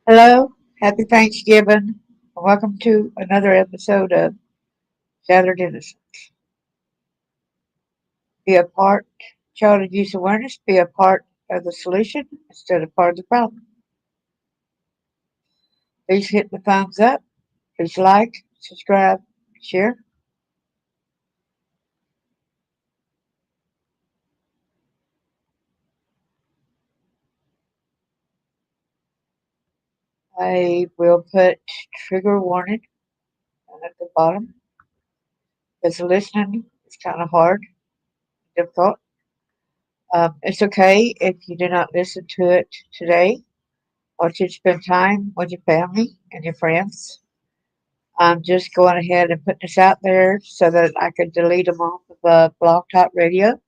Hello, happy Thanksgiving, and welcome to another episode of Shattered Innocence. Be a part, child abuse awareness, be a part of the solution instead of part of the problem. Please hit the thumbs up, please like, subscribe, share. I will put trigger warning at the bottom because listening is kind of hard, difficult. It's okay if you do not listen to it today. I want you to spend time with your family and your friends. I'm just going ahead and putting this out there so that I could delete them off of Blog Talk Radio.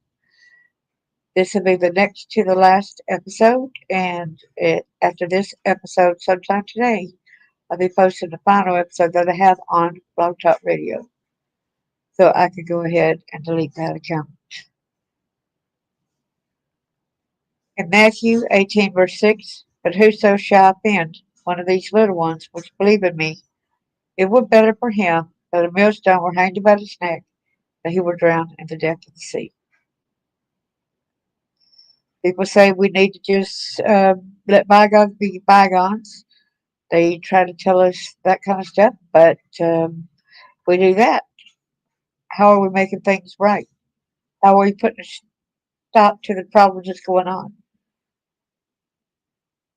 This will be the next to the last episode, and after this episode, sometime today, I'll be posting the final episode that I have on Blog Talk Radio. So I could go ahead and delete that account. In Matthew 18, verse 6, but whoso shall offend one of these little ones which believe in me, it were better for him that a millstone were hanged about his neck, that he were drowned in the depth of the sea. People say we need to just let bygones be bygones. They try to tell us that kind of stuff, but if we do that, how are we making things right? How are we putting a stop to the problems that's going on?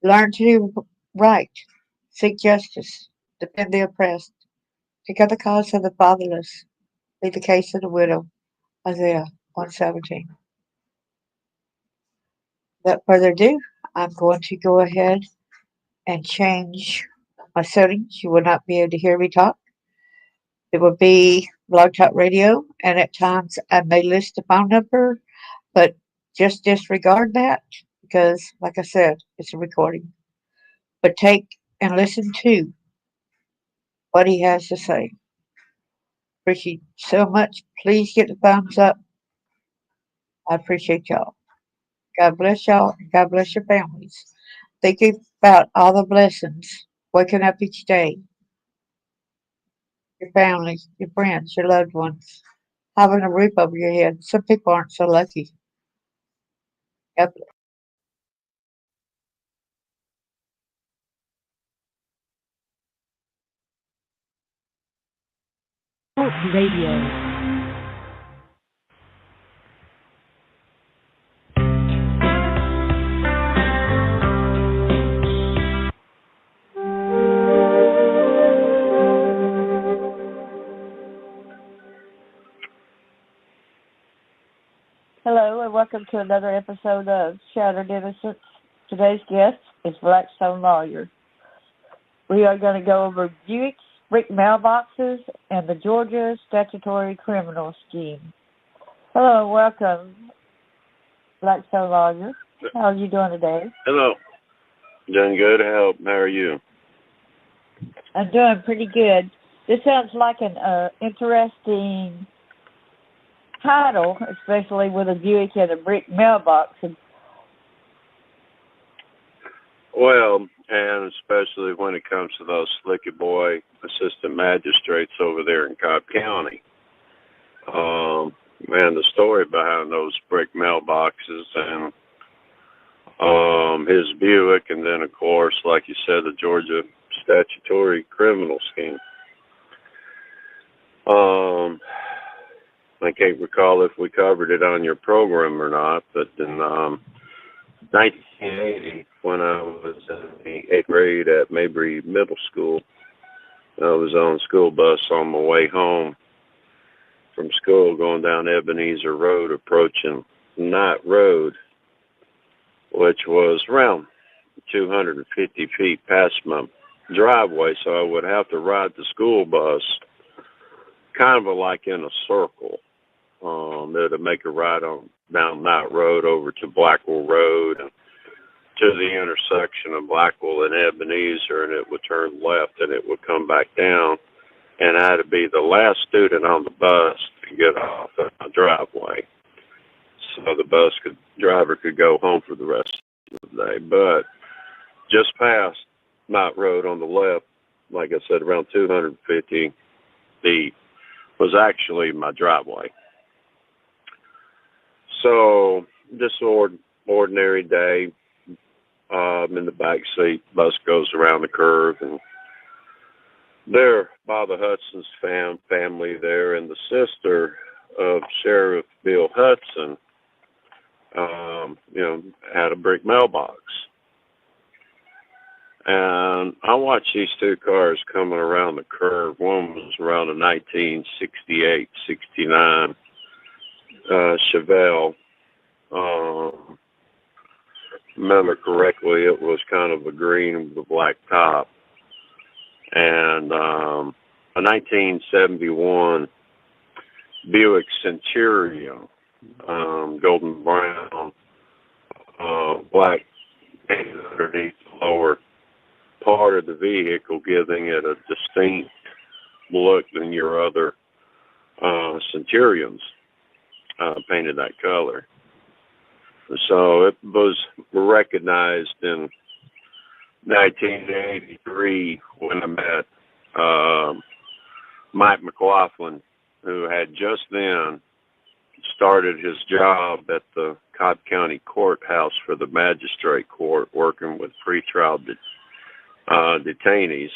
Learn to do right, seek justice, defend the oppressed, pick up the cause of the fatherless, plead the case of the widow. Isaiah 117. Without further ado, I'm going to go ahead and change my settings. You will not be able to hear me talk. It will be Blog Talk Radio, and at times I may list the phone number, but just disregard that because, like I said, it's a recording. But take and listen to what he has to say. Appreciate you so much. Please get the thumbs up. I appreciate y'all. God bless y'all, and God bless your families. Think about all the blessings waking up each day, your family, your friends, your loved ones, having a roof over your head. Some people aren't so lucky. God Radio. Hello, and welcome to another episode of Shattered Innocence. Today's guest is Blackstone Lawyer. We are going to go over Buicks, brick mailboxes, and the Georgia Statutory Criminal Scheme. Hello, and welcome, Blackstone Lawyer. How are you doing today? Hello. Doing good. How are you? I'm doing pretty good. This sounds like an interesting title, especially with a Buick and a brick mailbox. Well, and especially when it comes to those slicky boy assistant magistrates over there in Cobb County. Man, the story behind those brick mailboxes and his Buick, and then, of course, like you said, the Georgia Statutory Criminal Scheme. I can't recall if we covered it on your program or not, but in 1980, when I was in the 8th grade at Mabry Middle School, I was on a school bus on my way home from school going down Ebenezer Road, approaching Knight Road, which was around 250 feet past my driveway, so I would have to ride the school bus kind of like in a circle. It'd make a ride on down Knight Road over to Blackwell Road and to the intersection of Blackwell and Ebenezer, and it would turn left and it would come back down, and I had to be the last student on the bus to get off at my driveway, so the driver could go home for the rest of the day. But just past Mount Road on the left, like I said, around 250 feet, was actually my driveway. So just ordinary day. I'm in the back seat. Bus goes around the curve, and there, by the Hudson's family there, and the sister of Sheriff Bill Hudson, had a brick mailbox. And I watched these two cars coming around the curve. One was around a 1968, 69 Chevelle. Remember correctly, it was kind of a green with a black top. And a 1971 Buick Centurion, golden brown, black paint underneath the lower part of the vehicle, giving it a distinct look than your other Centurions painted that color. So it was recognized in 1983 when I met Mike McLaughlin, who had just then started his job at the Cobb County Courthouse for the Magistrate Court, working with pretrial detainees,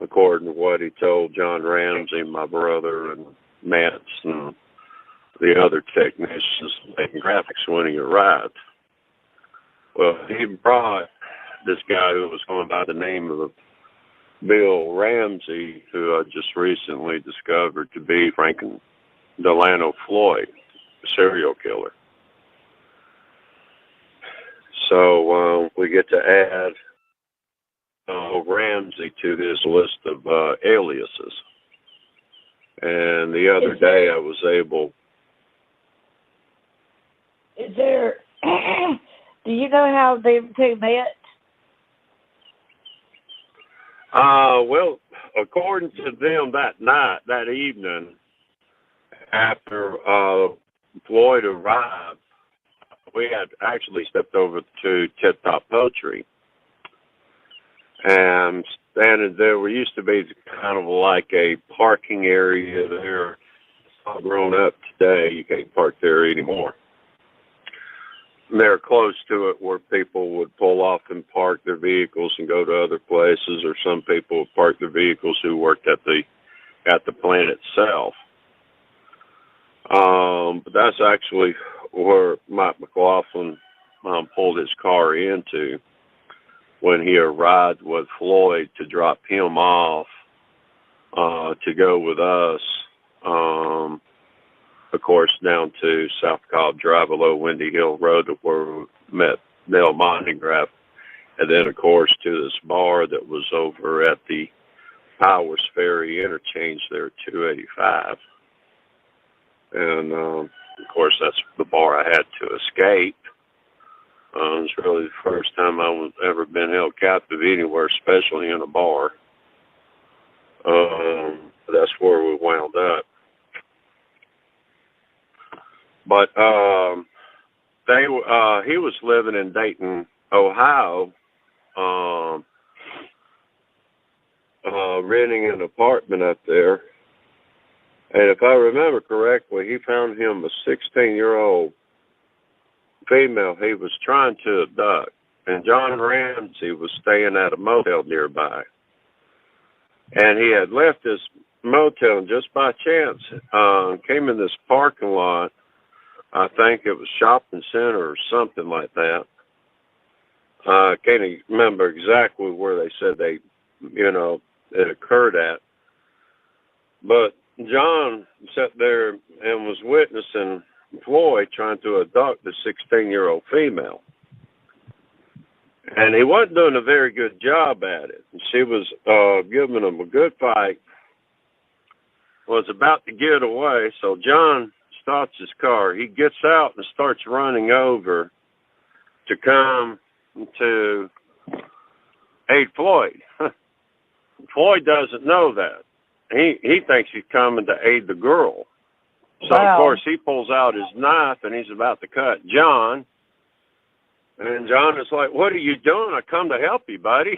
according to what he told John Ramsey, my brother, and Matt, and the other technicians making graphics when he arrived. Well, he brought this guy who was going by the name of Bill Ramsey, who I just recently discovered to be Franklin Delano Floyd, a serial killer. So we get to add Ramsey to this list of aliases. And the other day I was able... Is there... do you know how they two met? Well, according to them that night, that evening, after Floyd arrived, we had actually stepped over to Tip Top Poultry. And standing there, we used to be kind of like a parking area there. It's all grown up today. You can't park there anymore. They're close to it where people would pull off and park their vehicles and go to other places, or some people would park their vehicles who worked at the plant itself. But that's actually where Mike McLaughlin pulled his car into when he arrived with Floyd to drop him off to go with us, of course, down to South Cobb Drive below Windy Hill Road, where we met Nell Montegraph, and then, of course, to this bar that was over at the Powers Ferry interchange there at 285. And, of course, that's the bar I had to escape. It was really the first time I was ever been held captive anywhere, especially in a bar. That's where we wound up. But he was living in Dayton, Ohio, renting an apartment up there. And if I remember correctly, he found him a 16-year-old female he was trying to abduct. And John Ramsey was staying at a motel nearby. And he had left his motel, and just by chance came in this parking lot. I think it was shopping center or something like that. I can't remember exactly where they said it occurred at. But John sat there and was witnessing Floyd trying to abduct the 16-year-old female. And he wasn't doing a very good job at it. She was giving him a good fight, was about to get away, so John stops his car. He gets out and starts running over to come to aid Floyd. Floyd doesn't know that. He thinks he's coming to aid the girl. So, Wow. Of course, he pulls out his knife and he's about to cut John. And John is like, "What are you doing? I come to help you, buddy."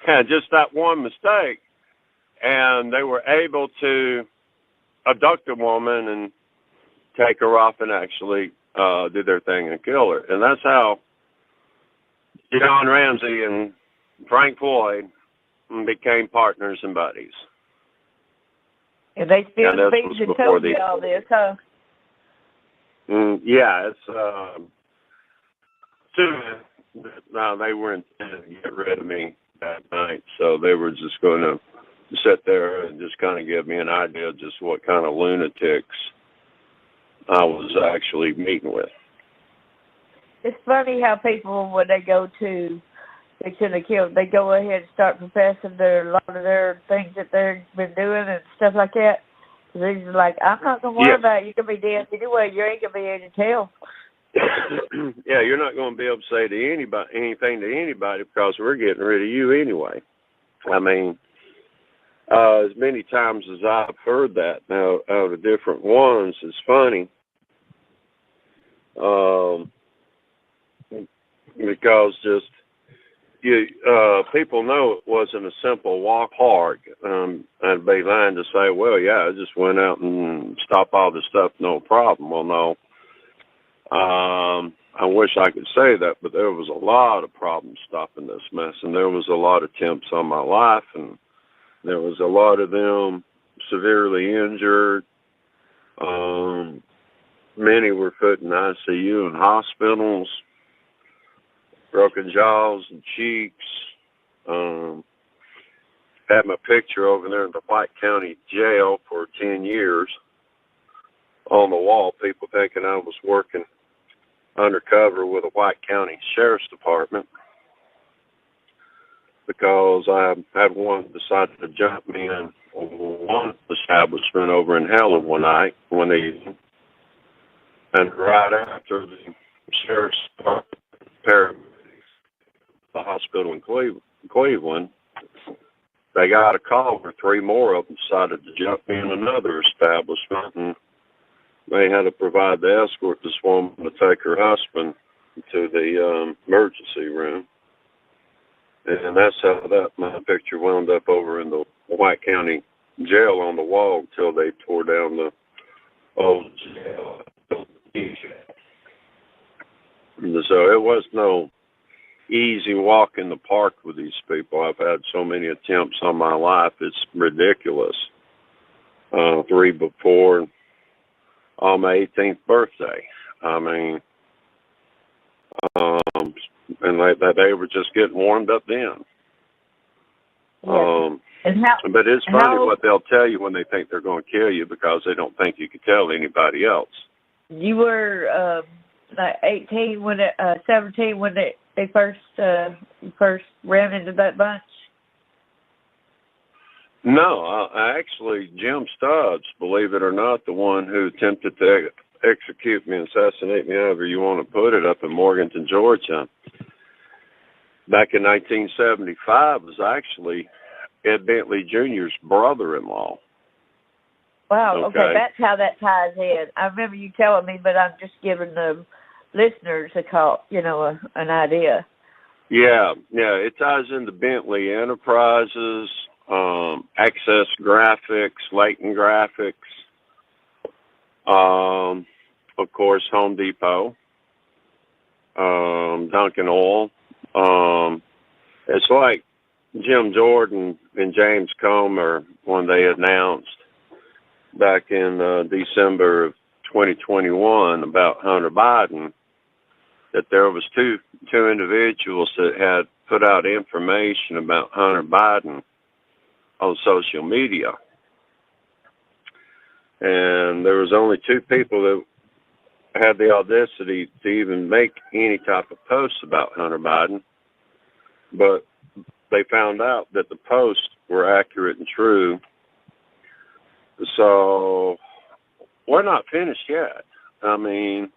And just that one mistake. And they were able to abduct a woman and take her off and actually do their thing and kill her. And that's how John Ramsey and Frank Floyd became partners and buddies. And they spilled the beans and told you all this, huh? Yeah, it's no, they were intending to get rid of me that night, so they were just going to sit there and just kind of give me an idea of just what kind of lunatics I was actually meeting with. It's funny how people, when they go to, they shouldn't have killed, they go ahead and start professing a lot of their things that they've been doing and stuff like that. They're like, I'm not going to worry about it. You can be dead anyway. You ain't going to be able to tell. Yeah, you're not going to be able to say to anybody anything to anybody because we're getting rid of you anyway. I mean, as many times as I've heard that now out of different ones, it's funny. Because just people know it wasn't a simple walk hard. I'd be lying to say, well, yeah, I just went out and stopped all the stuff, no problem. Well, no. I wish I could say that, but there was a lot of problems stopping this mess, and there was a lot of attempts on my life, and there was a lot of them severely injured. Many were put in ICU and hospitals, broken jaws and cheeks. Had my picture over there in the White County Jail for 10 years on the wall, people thinking I was working undercover with the White County Sheriff's Department because I had one decided to jump me in one establishment over in Helen one night when they, and right after the Sheriff's Department paramedics, the hospital in Cleveland, they got a call where 3 more of them decided to jump me in another establishment, and they had to provide the escort to this woman to take her husband to the emergency room. And that's how my picture wound up over in the White County Jail on the wall until they tore down the old jail. So it was no easy walk in the park with these people. I've had so many attempts on my life, it's ridiculous. 3 before on my 18th birthday. I mean, and they were just getting warmed up then. But it's funny what they'll tell you when they think they're going to kill you because they don't think you can tell anybody else. You were like 18 when 17 when they first ran into that bunch. No, actually, Jim Stubbs, believe it or not, the one who attempted to execute me, assassinate me, however you want to put it, up in Morganton, Georgia, back in 1975, was actually Ed Bentley Jr.'s brother-in-law. Wow, okay, that's how that ties in. I remember you telling me, but I'm just giving the listeners a call, an idea. Yeah, it ties into Bentley Enterprises, Access Graphics, Leighton Graphics, of course, Home Depot, Dunkin' Oil. It's like Jim Jordan and James Comer when they announced back in December of 2021 about Hunter Biden that there was two individuals that had put out information about Hunter Biden on social media. And there was only 2 people that had the audacity to even make any type of posts about Hunter Biden. But they found out that the posts were accurate and true. So we're not finished yet. I mean,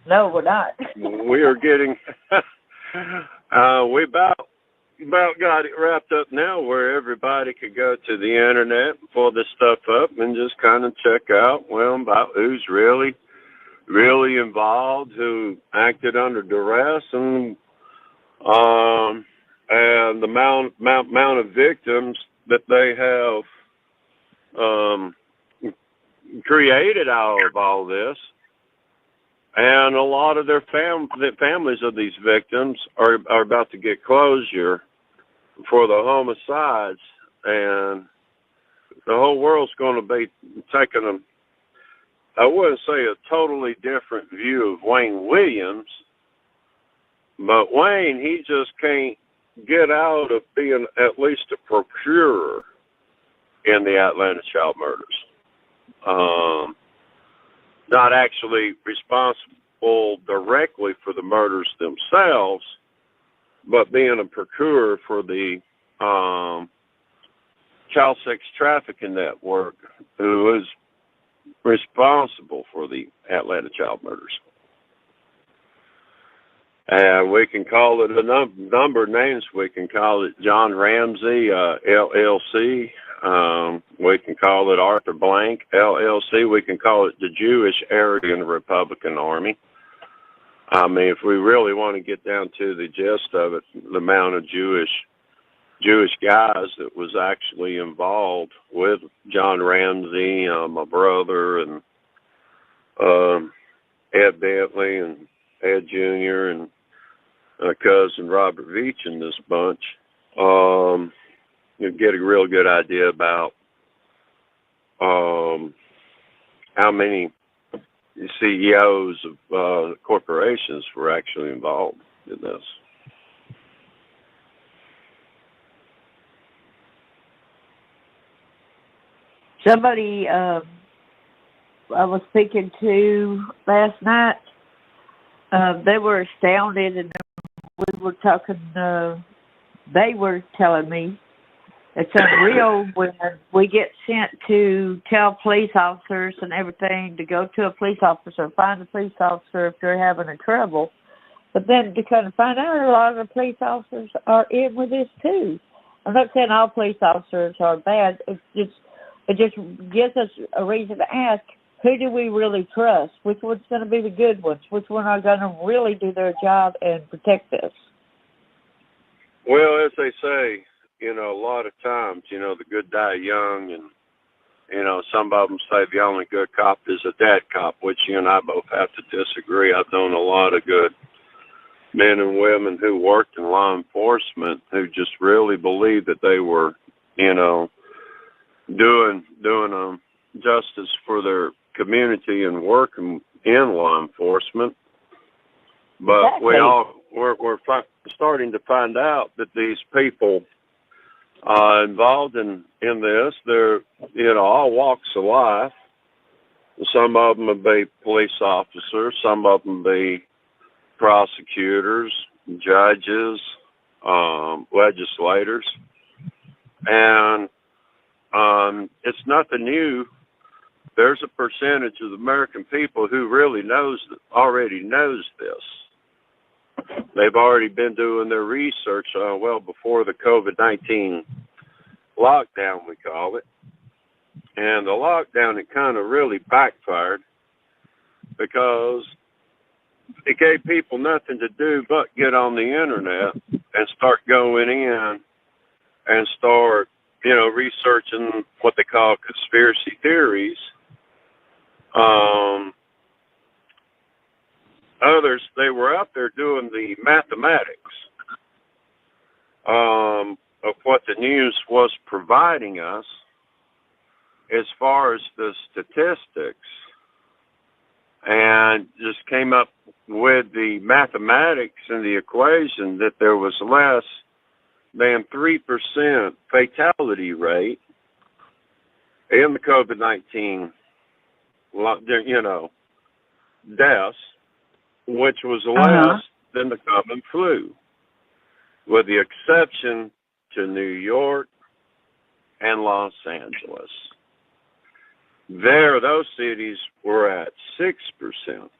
No, we're not. we are getting, we about got it wrapped up now where everybody could go to the internet and pull this stuff up and just kind of check out, well, about who's really really involved, who acted under duress, and the amount of victims that they have created out of all this. And a lot of the families of these victims are about to get closure for the homicides, and the whole world's going to be taking a, I wouldn't say a totally different view of Wayne Williams, but Wayne, he just can't get out of being at least a procurer in the Atlanta child murders. Not actually responsible directly for the murders themselves, but being a procurer for the child sex trafficking network, who is responsible for the Atlanta child murders. And we can call it a number of names. We can call it John Ramsey, LLC. We can call it Arthur Blank, LLC. We can call it the Jewish Aryan Republican Army. I mean, if we really want to get down to the gist of it, the amount of Jewish guys that was actually involved with John Ramsey, my brother, and Ed Bentley, and Ed Jr., and cousin Robert Veach in this bunch, you get a real good idea about how many CEOs of corporations were actually involved in this. Somebody I was speaking to last night, they were astounded, and we were talking, they were telling me it's unreal when we get sent to tell police officers and everything to go to a police officer, find a police officer if they're having a trouble. But then to kind of find out a lot of the police officers are in with this too. I'm not saying all police officers are bad. It just gives us a reason to ask, who do we really trust? Which one's going to be the good ones? Which one are going to really do their job and protect us? Well, as they say, a lot of times, the good die young, and, some of them say the only good cop is a dead cop, which you and I both have to disagree. I've known a lot of good men and women who worked in law enforcement who just really believed that they were, doing justice for their community and working in law enforcement. But exactly. we're starting to find out that these people involved in this, they're all walks of life. Some of them will be police officers, some of them be prosecutors, judges, legislators, and it's nothing new. There's a percentage of the American people who really already knows this. They've already been doing their research well before the COVID-19 lockdown, we call it. And the lockdown, it kind of really backfired because it gave people nothing to do but get on the internet and start going in and start, researching what they call conspiracy theories. Others, they were out there doing the mathematics of what the news was providing us as far as the statistics, and just came up with the mathematics and the equation that there was less than 3% fatality rate in the COVID-19, deaths, which was less than the common flu, with the exception to New York and Los Angeles. Those cities were at 6%.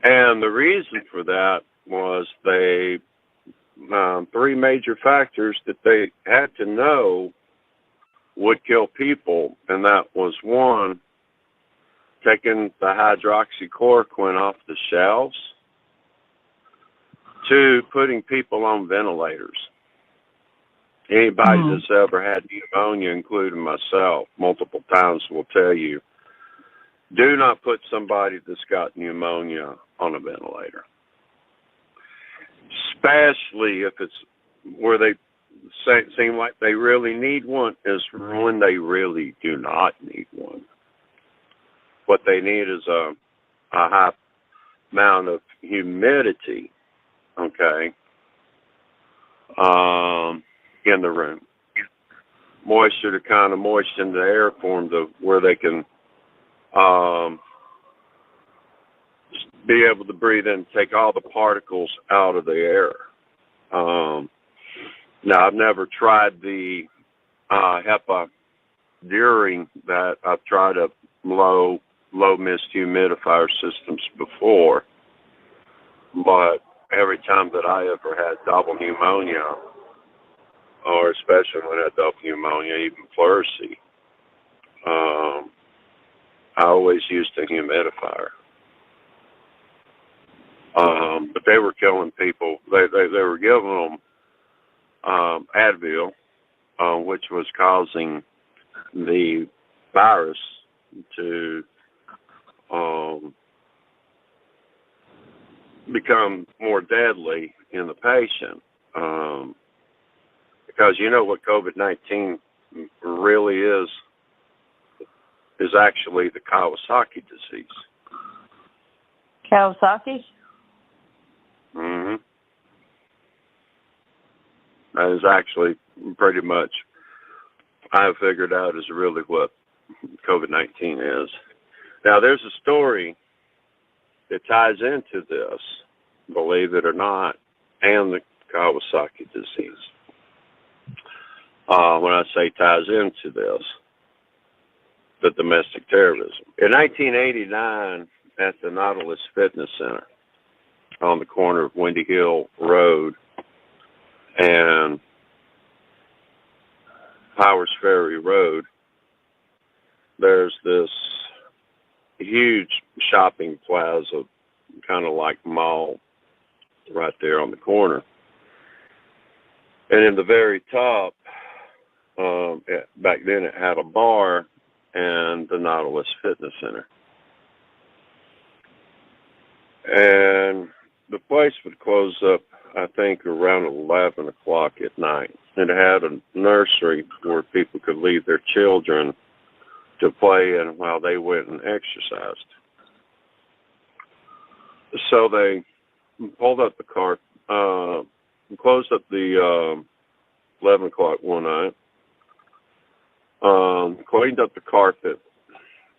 And the reason for that was three major factors that they had to know would kill people, and that was one, taking the hydroxychloroquine off the shelves to putting people on ventilators. Anybody that's ever had pneumonia, including myself, multiple times will tell you, do not put somebody that's got pneumonia on a ventilator. Especially if it's where they seem like they really need one, is when they really do not need one. What they need is a high amount of humidity, okay, in the room. Moisture to kind of moisten the air for them to where they can be able to breathe in, take all the particles out of the air. Now, I've never tried the HEPA during that. I've tried a low mist humidifier systems before, but every time that I ever had double pneumonia, or especially when I had double pneumonia, even pleurisy, I always used a humidifier. But they were killing people. They were giving them Advil, which was causing the virus to become more deadly in the patient. Because you know what COVID-19 really is actually the Kawasaki disease. Kawasaki? Mm-hmm. That is actually pretty much, I've figured out, is really what COVID-19 is. Now, there's a story that ties into this, believe it or not, and the Kawasaki disease. When I say ties into this, the domestic terrorism. In 1989, at the Nautilus Fitness Center on the corner of Windy Hill Road and Powers Ferry Road, there's this huge shopping plaza, kind of like mall, right there on the corner. And in the very top, back then it had a bar and the Nautilus Fitness Center. And the place would close up, I think, around 11 o'clock at night. It had a nursery where people could leave their children to play in while they went and exercised. So they pulled up the car, closed up the 11 o'clock one night, cleaned up the carpet.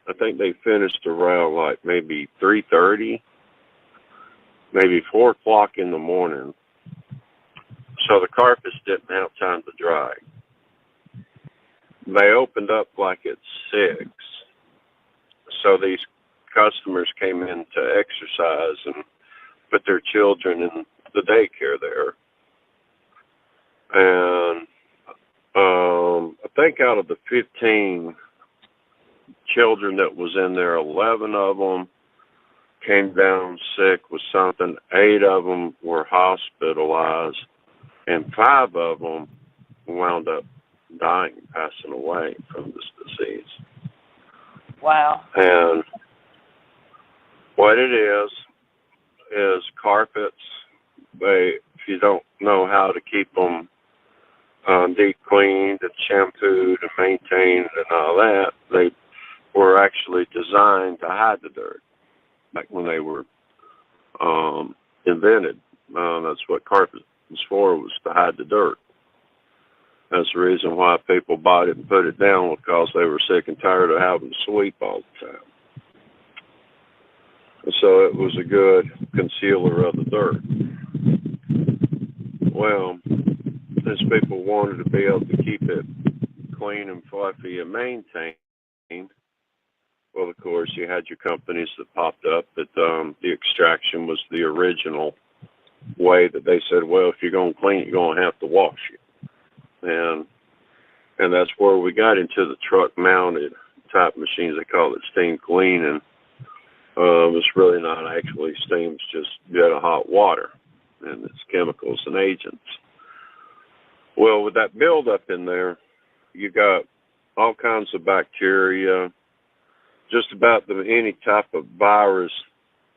I think they finished around like maybe 3:30, maybe 4 o'clock in the morning. So the carpets didn't have time to dry. They opened up like at 6. So these customers came in to exercise and put their children in the daycare there. And I think out of the 15 children that was in there, 11 of them came down sick with something. 8 of them were hospitalized, and 5 of them wound up dying, passing away from this disease. Wow. And what it is carpets. If you don't know how to keep them deep cleaned and shampooed and maintained and all that, they were actually designed to hide the dirt back when they were invented. That's what carpet was for, was to hide the dirt. That's the reason why people bought it and put it down, because they were sick and tired of having to sweep all the time. And so it was a good concealer of the dirt. Well, since people wanted to be able to keep it clean and fluffy and maintained, well, of course, you had your companies that popped up that the extraction was the original way that they said, well, if you're going to clean it, you're going to have to wash it. And that's where we got into the truck-mounted type machines. They call it steam cleaning. It's really not actually steam, it's just good hot water and its chemicals and agents. Well, with that buildup in there, you got all kinds of bacteria, just about any type of virus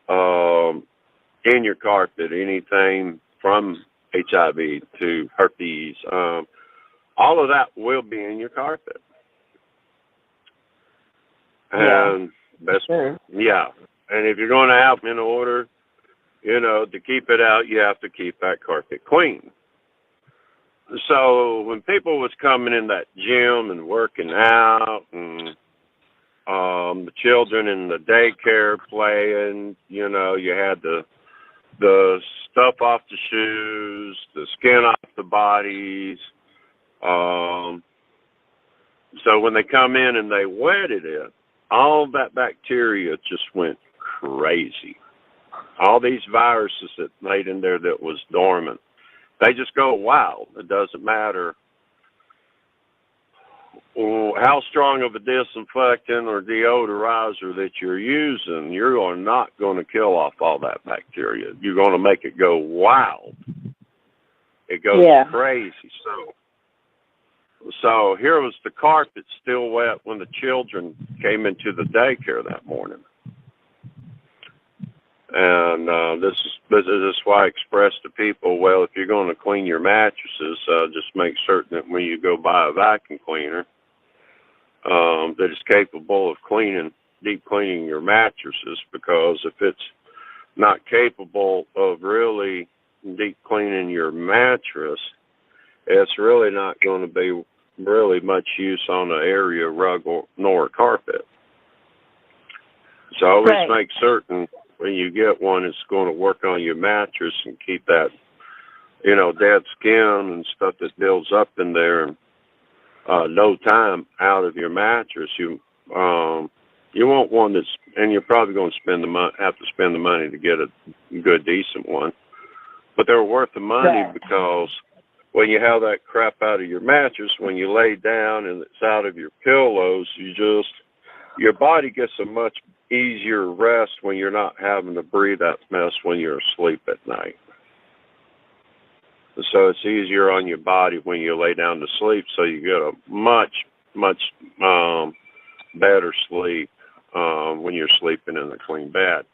in your carpet, anything from HIV to herpes, all of that will be in your carpet. And that's, yeah. And if you're going to have in order, to keep it out, you have to keep that carpet clean. So when people was coming in that gym and working out, and the children in the daycare playing, you had the stuff off the shoes, the skin off the bodies. So when they come in and they wetted it, all that bacteria just went crazy. All these viruses that made in there that was dormant, they just go wild. It doesn't matter how strong of a disinfectant or deodorizer that you're using. You're not going to kill off all that bacteria. You're going to make it go wild. It goes crazy. So here was the carpet still wet when the children came into the daycare that morning. And this is why I expressed to people, well, if you're going to clean your mattresses, just make certain that when you go buy a vacuum cleaner, that it's capable of deep cleaning your mattresses, because if it's not capable of really deep cleaning your mattress, it's really not going to be really much use on an area rug nor a carpet. So always make certain when you get one, it's going to work on your mattress and keep that, dead skin and stuff that builds up in there and no time out of your mattress. You want one that's, and you're probably going to have to spend the money to get a good, decent one, but they're worth the money because when you have that crap out of your mattress, when you lay down and it's out of your pillows, your body gets a much easier rest when you're not having to breathe that mess when you're asleep at night. So it's easier on your body when you lay down to sleep, so you get a much, much better sleep when you're sleeping in a clean bed.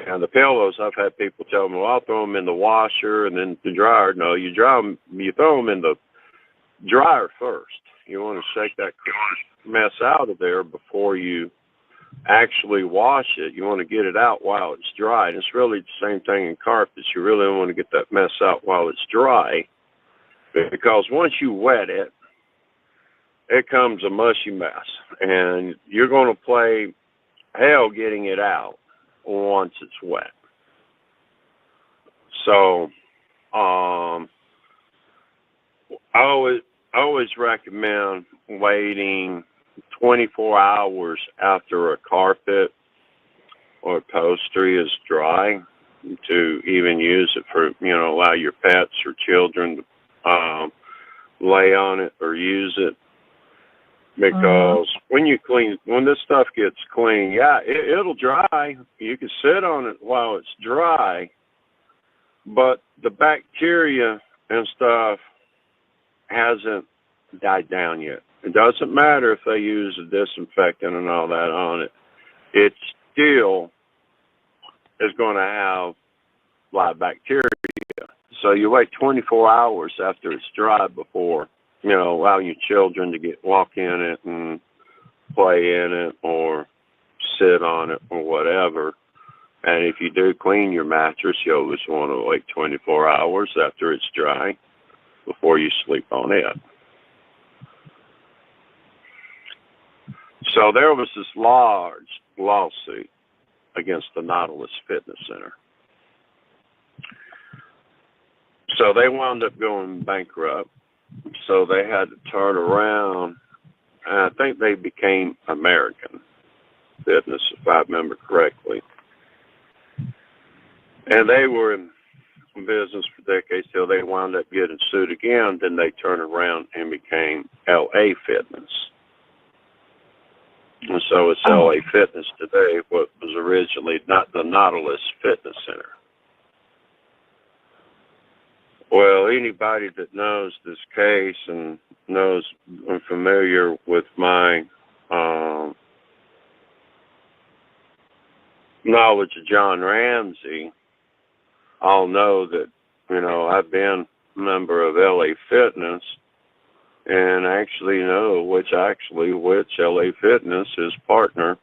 And the pillows, I've had people tell me, well, I'll throw them in the washer and then the dryer. No, you throw them in the dryer first. You want to shake that mess out of there before you actually wash it. You want to get it out while it's dry. And it's really the same thing in carpets. You really want to get that mess out while it's dry, because once you wet it, it comes a mushy mess. And you're going to play hell getting it out once it's wet. So I always recommend waiting 24 hours after a carpet or upholstery is dry to even use it for, allow your pets or children to lay on it or use it. Because when this stuff gets clean, it'll dry. You can sit on it while it's dry, but the bacteria and stuff hasn't died down yet. It doesn't matter if they use a disinfectant and all that on it. It still is going to have live bacteria. So you wait 24 hours after it's dry before, allowing your children to walk in it and play in it or sit on it or whatever. And if you do clean your mattress, you always want to wait 24 hours after it's dry before you sleep on it. So there was this large lawsuit against the Nautilus Fitness Center. So they wound up going bankrupt. So they had to turn around, and I think they became American Fitness, if I remember correctly. And they were in business for decades till they wound up getting sued again. Then they turned around and became LA Fitness. And so it's Oh. LA Fitness today, what was originally not the Nautilus Fitness Center. Well, anybody that knows this case and knows I'm familiar with my knowledge of John Ramsey, I'll know that, I've been a member of LA Fitness and actually know which LA Fitness is partner,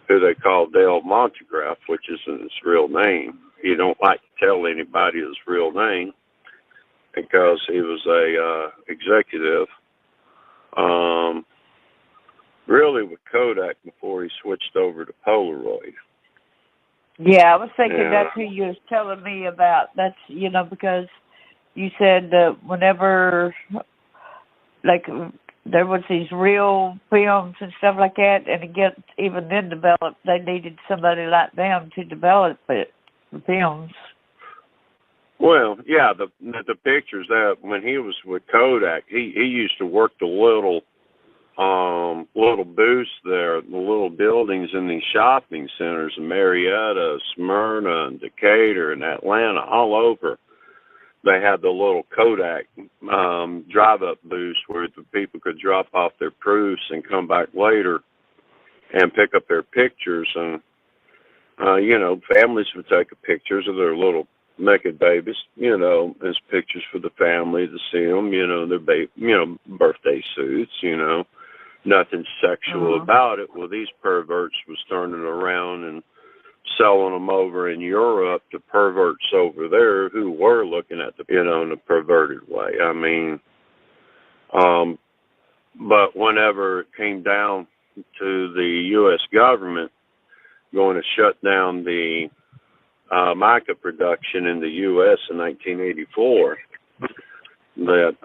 who they call Dale Montegraph, which isn't his real name. He don't like to tell anybody his real name because he was a executive, really with Kodak before he switched over to Polaroid. Yeah, I was thinking Yeah. that's who you was telling me about. That's, because you said whenever, like, there was these real films and stuff like that, and even then developed, they needed somebody like them to develop it, the films. Well, yeah, the pictures that when he was with Kodak, he used to work the little booths there, the little buildings in these shopping centers in Marietta, Smyrna, and Decatur, and Atlanta, all over. They had the little Kodak drive-up booths where the people could drop off their proofs and come back later and pick up their pictures. And families would take pictures of their little naked babies, as pictures for the family to see them, their birthday suits, nothing sexual about it. Well, these perverts was turning around and selling them over in Europe to perverts over there who were looking at in a perverted way. I mean, but whenever it came down to the U.S. government going to shut down the mica production in the U.S. in 1984, that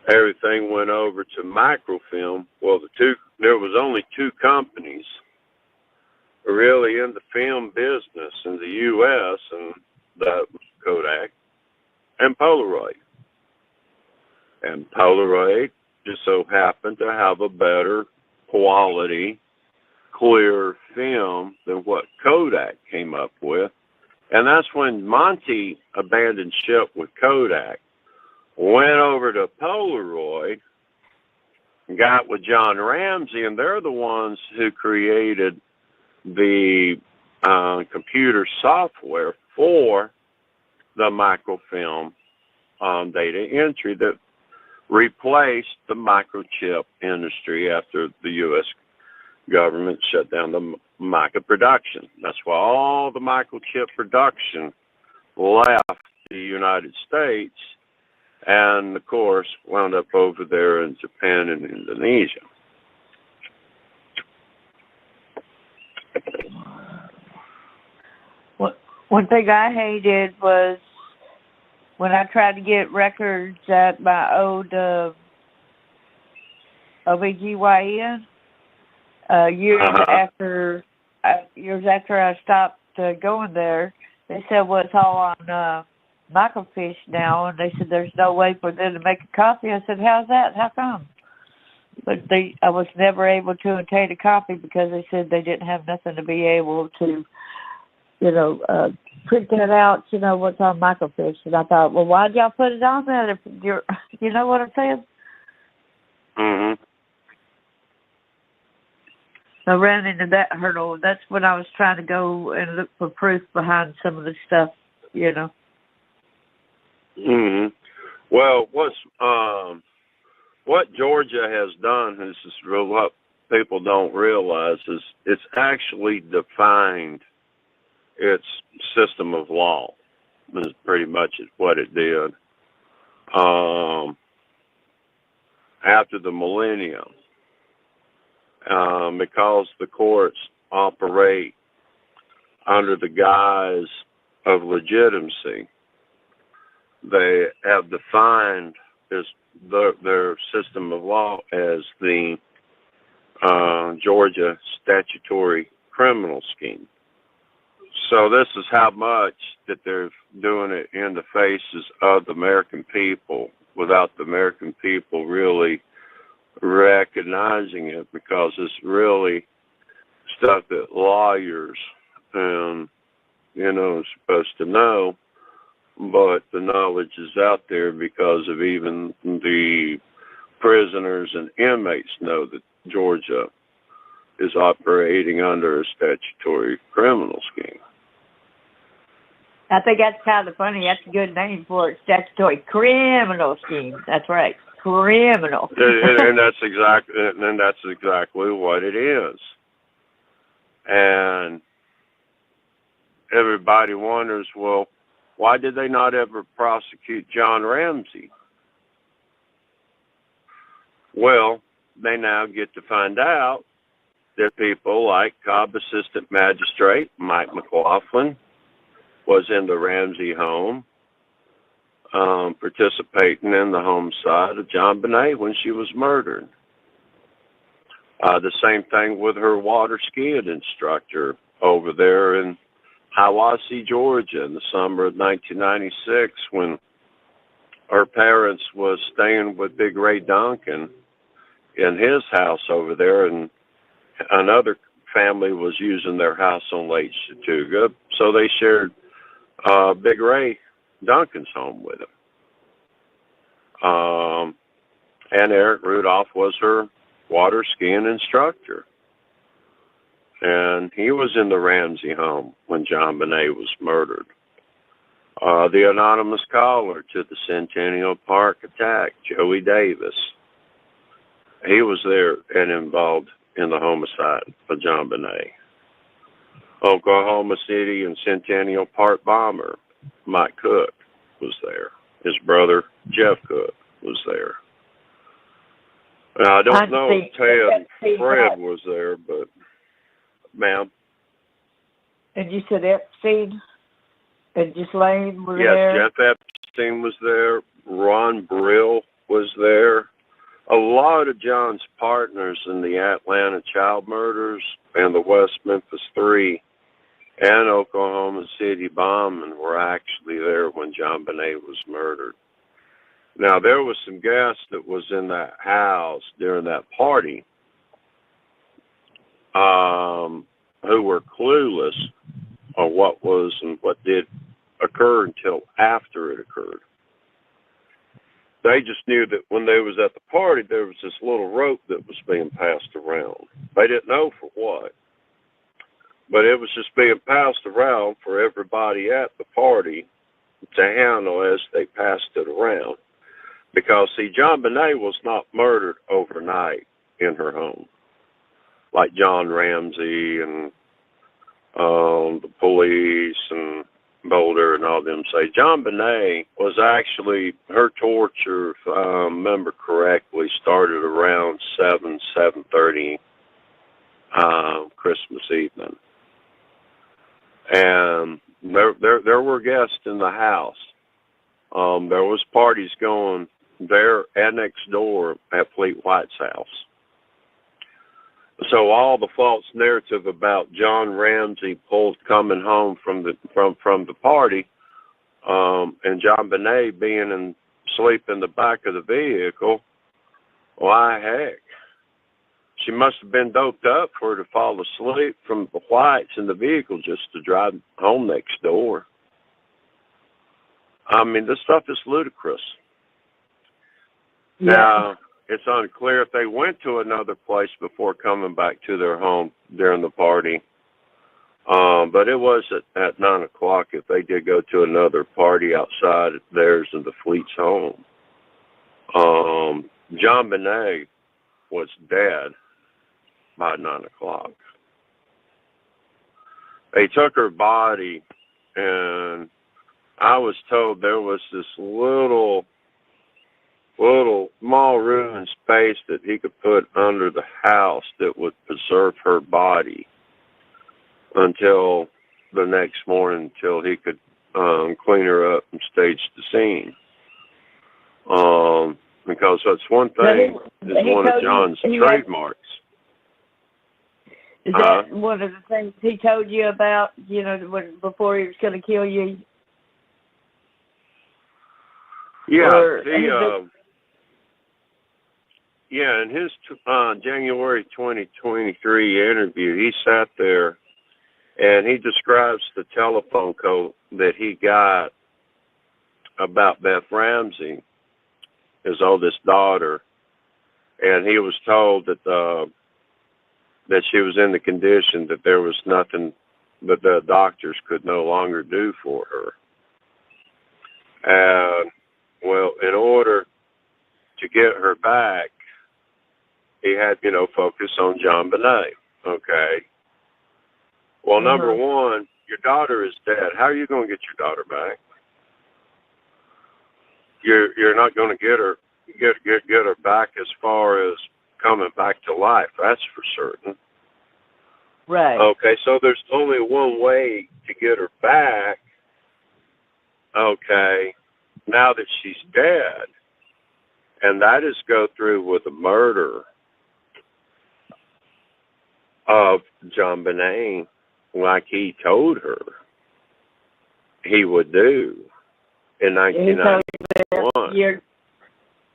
everything went over to microfilm. Well, there was only two companies really in the film business in the U.S., and that was Kodak and Polaroid. And Polaroid just so happened to have a better quality, clear film than what Kodak came up with. And that's when Monty abandoned ship with Kodak, went over to Polaroid, got with John Ramsey, and they're the ones who created the computer software for the microfilm data entry that replaced the microchip industry after the U.S. government shut down the mica production. That's why all the microchip production left the United States and, of course, wound up over there in Japan and Indonesia. One thing I hated was when I tried to get records at my old OBGYN, years after I stopped going there, they said, well, it's all on microfiche now, and they said there's no way for them to make a copy. I said, how's that? How come? But I was never able to obtain a copy because they said they didn't have nothing to be able to, print that out, what's on microfiche. And I thought, well, why'd y'all put it on there if you're, you know what I'm saying? Mm-hmm. I ran into that hurdle. That's when I was trying to go and look for proof behind some of the stuff, Mm-hmm. Well, what Georgia has done is what people don't realize is it's actually defined its system of law. Is pretty much what it did after the millennium, because the courts operate under the guise of legitimacy. They have defined their system of law as the Georgia statutory criminal scheme. So this is how much that they're doing it in the faces of the American people without the American people really recognizing it, because it's really stuff that lawyers and supposed to know, but the knowledge is out there because of even the prisoners and inmates know that Georgia is operating under a statutory criminal scheme. I think that's kind of funny. That's a good name for it. Statutory criminal scheme. That's right. Criminal. and that's exactly what it is. And everybody wonders, well, why did they not ever prosecute John Ramsey? Well, they now get to find out that people like Cobb Assistant Magistrate Mike McLaughlin was in the Ramsey home, participating in the homicide of John Bonet when she was murdered. The same thing with her water skiing instructor over there in Hiawassee, Georgia, in the summer of 1996, when her parents was staying with Big Ray Duncan in his house over there, and another family was using their house on Lake Chattooga, so they shared Big Ray Duncan's home with him. And Eric Rudolph was her water skiing instructor. And he was in the Ramsey home when John Bonet was murdered. The anonymous caller to the Centennial Park attack, Joey Davis, he was there and involved in the homicide of John Bonet. Oklahoma City and Centennial Park bomber, Mike Cook, was there. His brother, Jeff Cook, was there. Now, I don't know if Ted and Fred was there, but, ma'am? And you said Epstein and Ghislaine were there? Yes, Jeff Epstein was there. Ron Brill was there. A lot of John's partners in the Atlanta child murders and the West Memphis 3 and Oklahoma City bombing were actually there when John Bonet was murdered. Now, there was some guests that was in that house during that party who were clueless on what was and what did occur until after it occurred. They just knew that when they was at the party, there was this little rope that was being passed around. They didn't know for what, but it was just being passed around for everybody at the party to handle as they passed it around. Because, see, John Bonet was not murdered overnight in her home, like John Ramsey and the police and Boulder and all them say. John Bonet was actually, her torture, if I remember correctly, started around 7:30 Christmas evening. And there were guests in the house. There was parties going there and next door at Fleet White's house. So all the false narrative about John Ramsey coming home from the party, and John Bonet being asleep in the back of the vehicle, why heck, she must have been doped up for her to fall asleep from the Whites in the vehicle just to drive home next door. I mean, this stuff is ludicrous. Yeah. Now, it's unclear if they went to another place before coming back to their home during the party. But it was at 9 o'clock if they did go to another party outside theirs in the Fleet's home. John Bonet was dead by 9 o'clock. They took her body, and I was told there was this little small room and space that he could put under the house that would preserve her body until the next morning, until he could clean her up and stage the scene. Because that's one thing, is one of John's trademarks. Is that one of the things he told you about, before he was going to kill you? Yeah, Yeah, in his January 2023 interview, he sat there and he describes the telephone call that he got about Beth Ramsey, his oldest daughter, and he was told that she was in the condition that there was nothing that the doctors could no longer do for her. And, well, in order to get her back, he had, focus on John Bonet. Okay. Well, number one, your daughter is dead. How are you going to get your daughter back? You're not going to get her back as far as coming back to life. That's for certain. Right. Okay, so there's only one way to get her back. Okay, now that she's dead, and that is go through with the murder of John Bonet, like he told her he would do in 1991.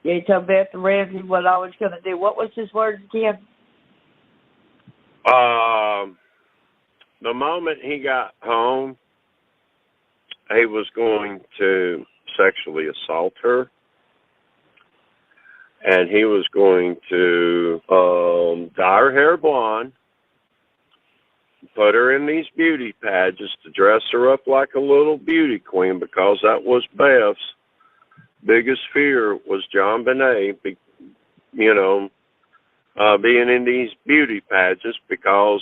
You told Beth Ramsey what I was going to do. What was his words again? The moment he got home, he was going to sexually assault her, and he was going to dye her hair blonde, put her in these beauty pageants to dress her up like a little beauty queen, because that was Beth's biggest fear, was John Bonet, being in these beauty pageants, because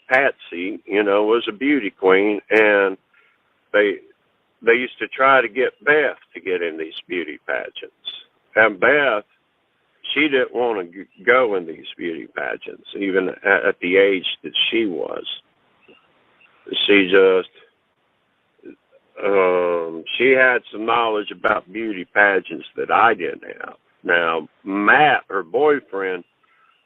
Patsy, was a beauty queen, and they used to try to get Beth to get in these beauty pageants. And Beth, she didn't want to go in these beauty pageants, even at the age that she was. She just, she had some knowledge about beauty pageants that I didn't have. Now, Matt, her boyfriend,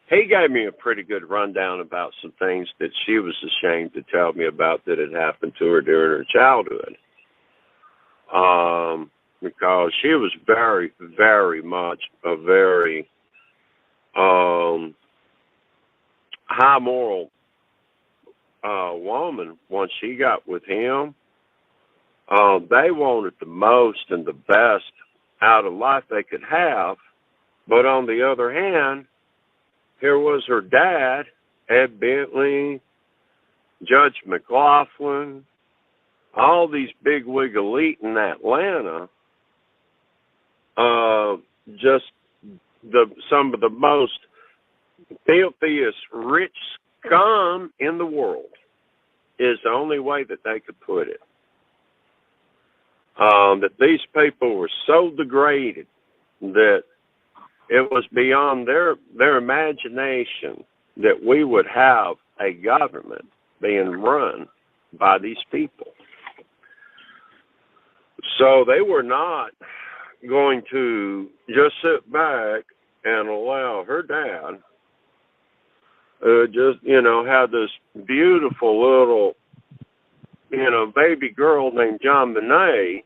he gave me a pretty good rundown about some things that she was ashamed to tell me about that had happened to her during her childhood. Because she was very, very much a very high moral woman. Once she got with him, they wanted the most and the best out of life they could have. But on the other hand, here was her dad, Ed Bentley, Judge McLaughlin, all these bigwig elite in Atlanta, just some of the most filthiest rich scum in the world is the only way that they could put it. That these people were so degraded that it was beyond their imagination that we would have a government being run by these people. So they were not going to just sit back and allow her dad have this beautiful little, baby girl named John Bonet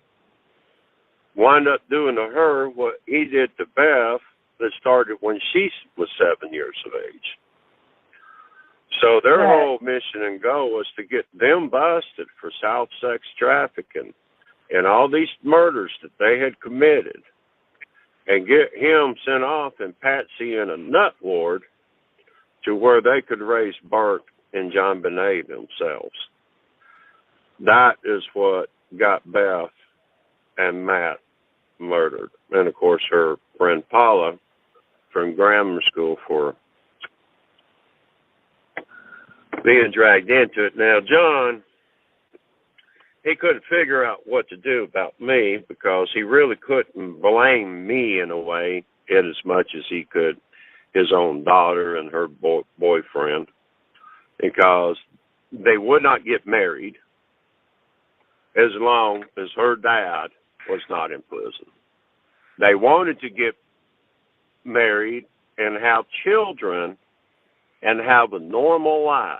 wind up doing to her what he did to Beth, that started when she was 7 years of age. So their whole mission and goal was to get them busted for child sex trafficking and all these murders that they had committed, and get him sent off and Patsy in a nut ward to where they could raise Bert and John Bonet themselves. That is what got Beth and Matt murdered. And of course her friend Paula from grammar school for being dragged into it. Now, John, he couldn't figure out what to do about me, because he really couldn't blame me in a way in as much as he could his own daughter and her boyfriend, because they would not get married as long as her dad was not in prison. They wanted to get married and have children and have a normal life,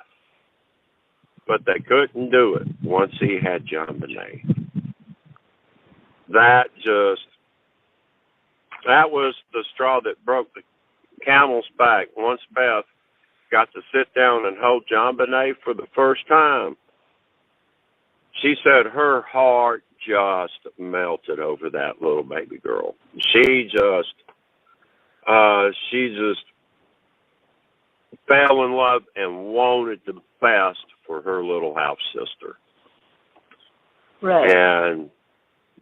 but they couldn't do it once he had John Bonet. That was the straw that broke camel's back once Beth got to sit down and hold John Bonet for the first time. She said her heart just melted over that little baby girl. She just fell in love and wanted the best for her little half sister. Right. And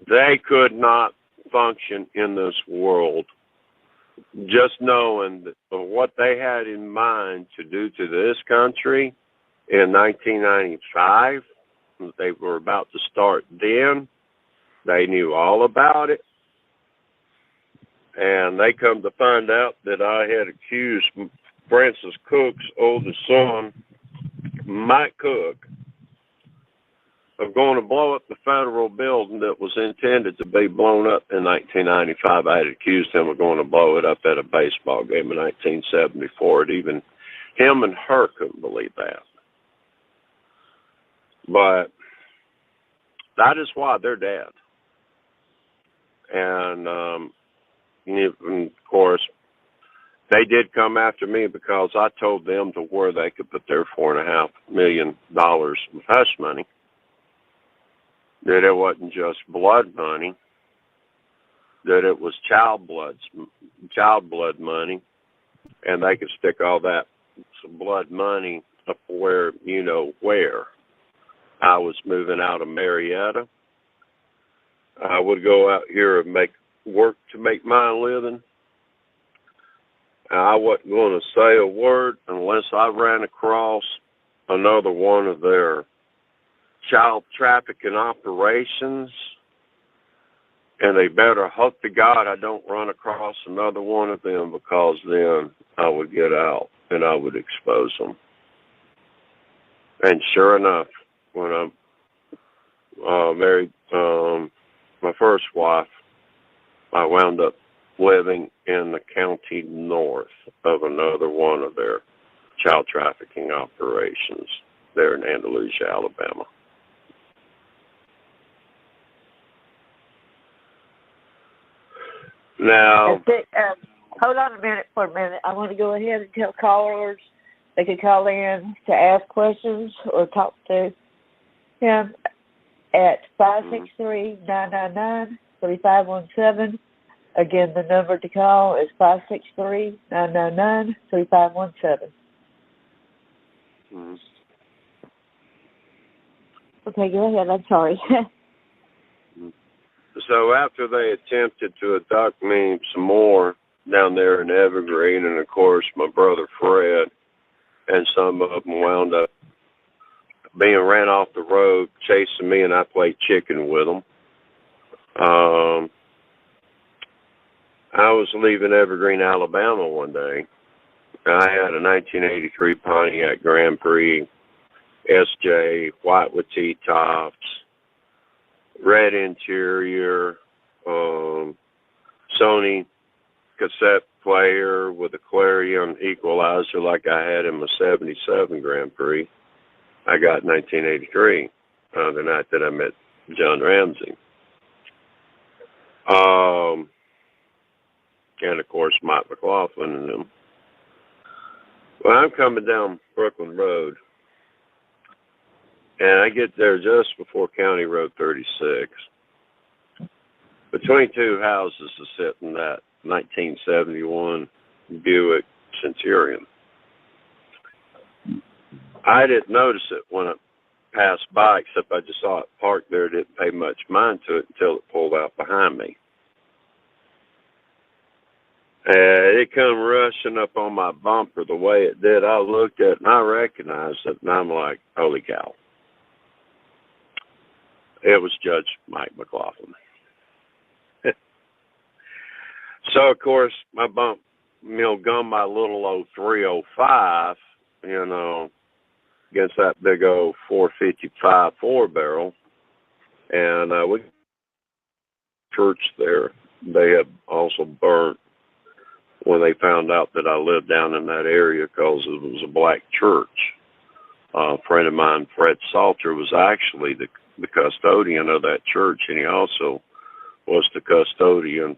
they could not function in this world just knowing what they had in mind to do to this country in 1995. They were about to start then. They knew all about it. And they come to find out that I had accused Francis Cook's oldest son, Mike Cook, of going to blow up the federal building that was intended to be blown up in 1995. I had accused him of going to blow it up at a baseball game in 1974. And even him and her couldn't believe that. But that is why they're dead. And of course, they did come after me because I told them to where they could put their $4.5 million of hush money. That it wasn't just blood money, that it was child blood money, and they could stick all that blood money up where you know where. I was moving out of Marietta. I would go out here and work to make my living. I wasn't going to say a word unless I ran across another one of their child trafficking operations, and they better hope to God I don't run across another one of them, because then I would get out and I would expose them. And sure enough, when I married my first wife, I wound up living in the county north of another one of their child trafficking operations there in Andalusia, Alabama. Now, hold on a minute for a minute. I want to go ahead and tell callers they can call in to ask questions or talk to him at 563-999-3517. Again, the number to call is 563-999-3517. mm-hmm. Okay, go ahead. I'm sorry. So after they attempted to abduct me some more down there in Evergreen, and of course my brother Fred and some of them wound up being ran off the road, chasing me, and I played chicken with them. I was leaving Evergreen, Alabama one day. I had a 1983 Pontiac Grand Prix SJ, white with T-tops, red interior, Sony cassette player with a Clarion equalizer like I had in my 77 Grand Prix. I got 1983, the night that I met John Ramsey. And of course, Mike McLaughlin and them. Well, I'm coming down Brooklyn Road, and I get there just before County Road 36. Between two houses is sitting that 1971 Buick Centurion. I didn't notice it when I passed by, except I just saw it parked there. Didn't pay much mind to it until it pulled out behind me. It come rushing up on my bumper the way it did. I looked at it and I recognized it, and I'm like, holy cow. It was Judge Mike McLaughlin. So, of course, my bump, gunned my little 0305, against that big old 455 4-barrel. And we church there. They had also burnt when they found out that I lived down in that area, because it was a black church. A friend of mine, Fred Salter, was actually the custodian of that church, and he also was the custodian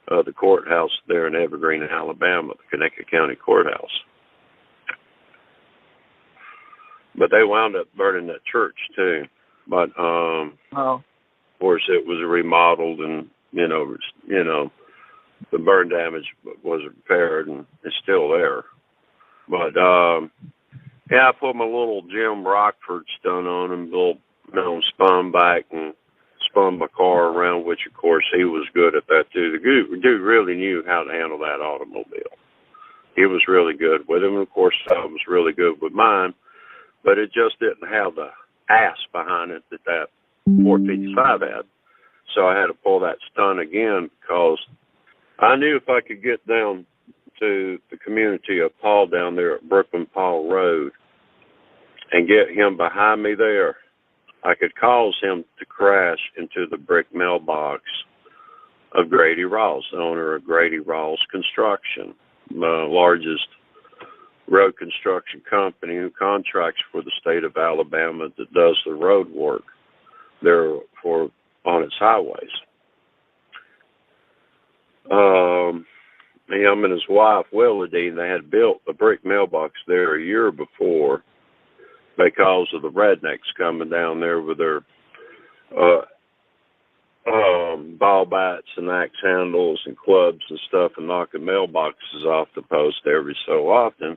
the courthouse there in Evergreen, Alabama, the Connecticut County Courthouse. But they wound up burning that church too. But Oh. of course, it was remodeled, and the burn damage was repaired, and it's still there. But yeah, I put my little Jim Rockford stunt on and built, spun back and spun my car around, which of course he was good at that too. The dude really knew how to handle that automobile. He was really good with him, and of course I was really good with mine, but it just didn't have the ass behind it that 455 had. So I had to pull that stunt again, because I knew if I could get down to the community of Paul down there at Brooklyn Paul Road and get him behind me there, I could cause him to crash into the brick mailbox of Grady Rawls, the owner of Grady Rawls Construction, the largest road construction company who contracts for the state of Alabama that does the road work there on its highways. Him and his wife, Willadine, they had built a brick mailbox there a year before because of the rednecks coming down there with their ball bats and axe handles and clubs and stuff and knocking mailboxes off the post every so often.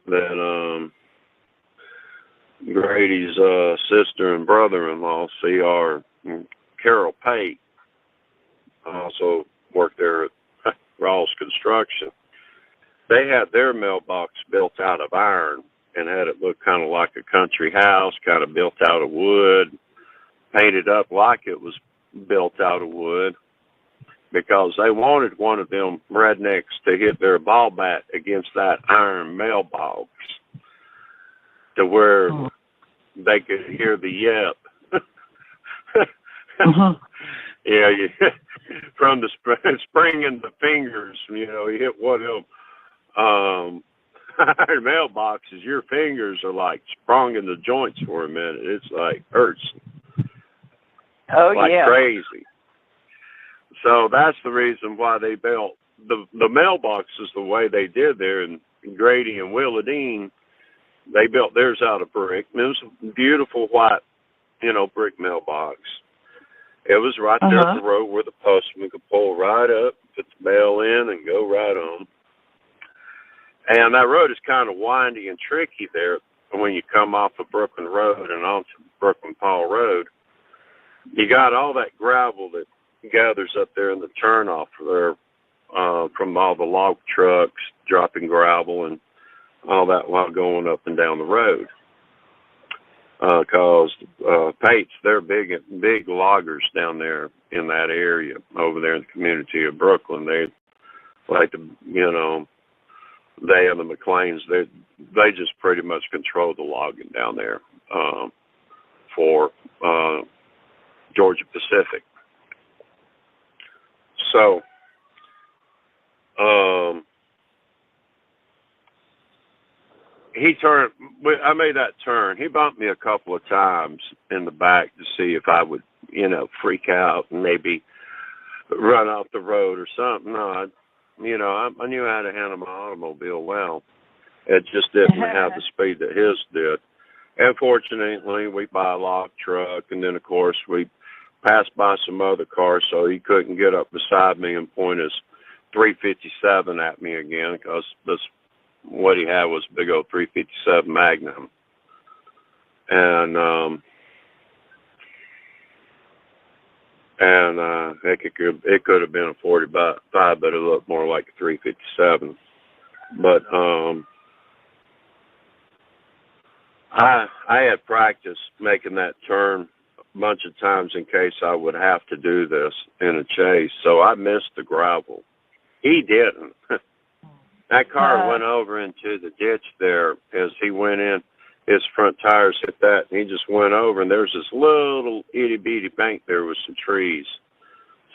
Then Grady's sister and brother-in-law, C.R. and Carol Pate, also worked there at Rawls Construction. They had their mailbox built out of iron and had it look kind of like a country house, kind of built out of wood, painted up like it was built out of wood, because they wanted one of them rednecks to hit their ball bat against that iron mailbox to where they could hear the yep. Yeah, from the spring in the fingers, he hit one of them iron mailboxes. Your fingers are like sprung in the joints for a minute. It's like hurts. Oh, like yeah. Crazy. So that's the reason why they built the mailboxes the way they did there. And Grady and Willadine, they built theirs out of brick. And it was a beautiful white, brick mailbox. It was right there at the road where the postman could pull right up, put the mail in, and go right on. And that road is kind of windy and tricky there when you come off of Brooklyn Road and onto Brooklyn Paul Road. You got all that gravel that gathers up there in the turnoff there from all the log trucks dropping gravel and all that while going up and down the road. Because Pates, they're big loggers down there in that area over there in the community of Brooklyn. They like to, they and the McLeans, they just pretty much control the logging down there for Georgia Pacific. So, I made that turn. He bumped me a couple of times in the back to see if I would, freak out and maybe run off the road or something. No, I knew how to handle my automobile well. It just didn't have the speed that his did. And fortunately, we buy a log truck, and then, of course, we passed by some other cars, so he couldn't get up beside me and point his 357 at me again, because what he had was a big old 357 Magnum. And it could have been a 45, but it looked more like a 357. But I had practiced making that turn a bunch of times in case I would have to do this in a chase, so I missed the gravel. He didn't. That car went over into the ditch there as he went in. His front tires hit that, and he just went over, and there's this little itty-bitty bank there with some trees.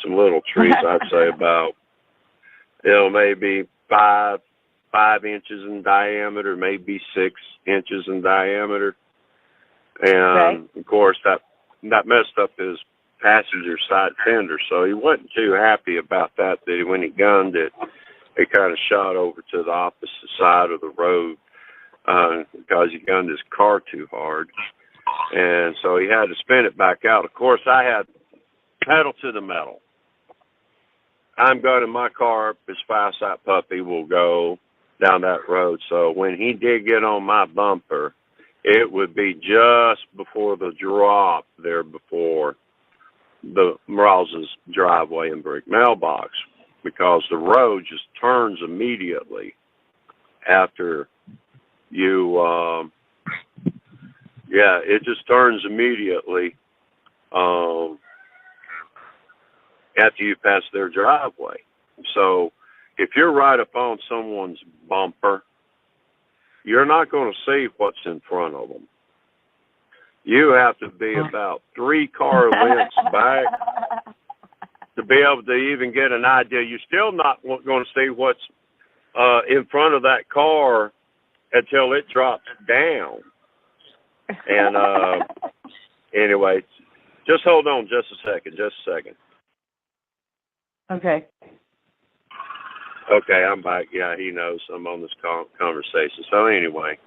Some little trees, I'd say about, maybe five inches in diameter, maybe 6 inches in diameter. And, of course, that messed up his passenger side fender. So he wasn't too happy about that, when he gunned it, he kind of shot over to the opposite side of the road because he gunned his car too hard. And so he had to spin it back out. Of course, I had pedal to the metal. I'm going in my car as fast as that puppy will go down that road. So when he did get on my bumper, it would be just before the drop there before the Rawls's driveway and brick mailbox, because the road just turns immediately after you, it just turns immediately after you pass their driveway. So if you're right up on someone's bumper, you're not going to see what's in front of them. You have to be about 3 car lengths back to be able to even get an idea. You're still not going to see what's in front of that car until it drops down. And anyway, just hold on just a second. Okay. Okay, I'm back. Yeah, he knows I'm on this conversation. So anyway,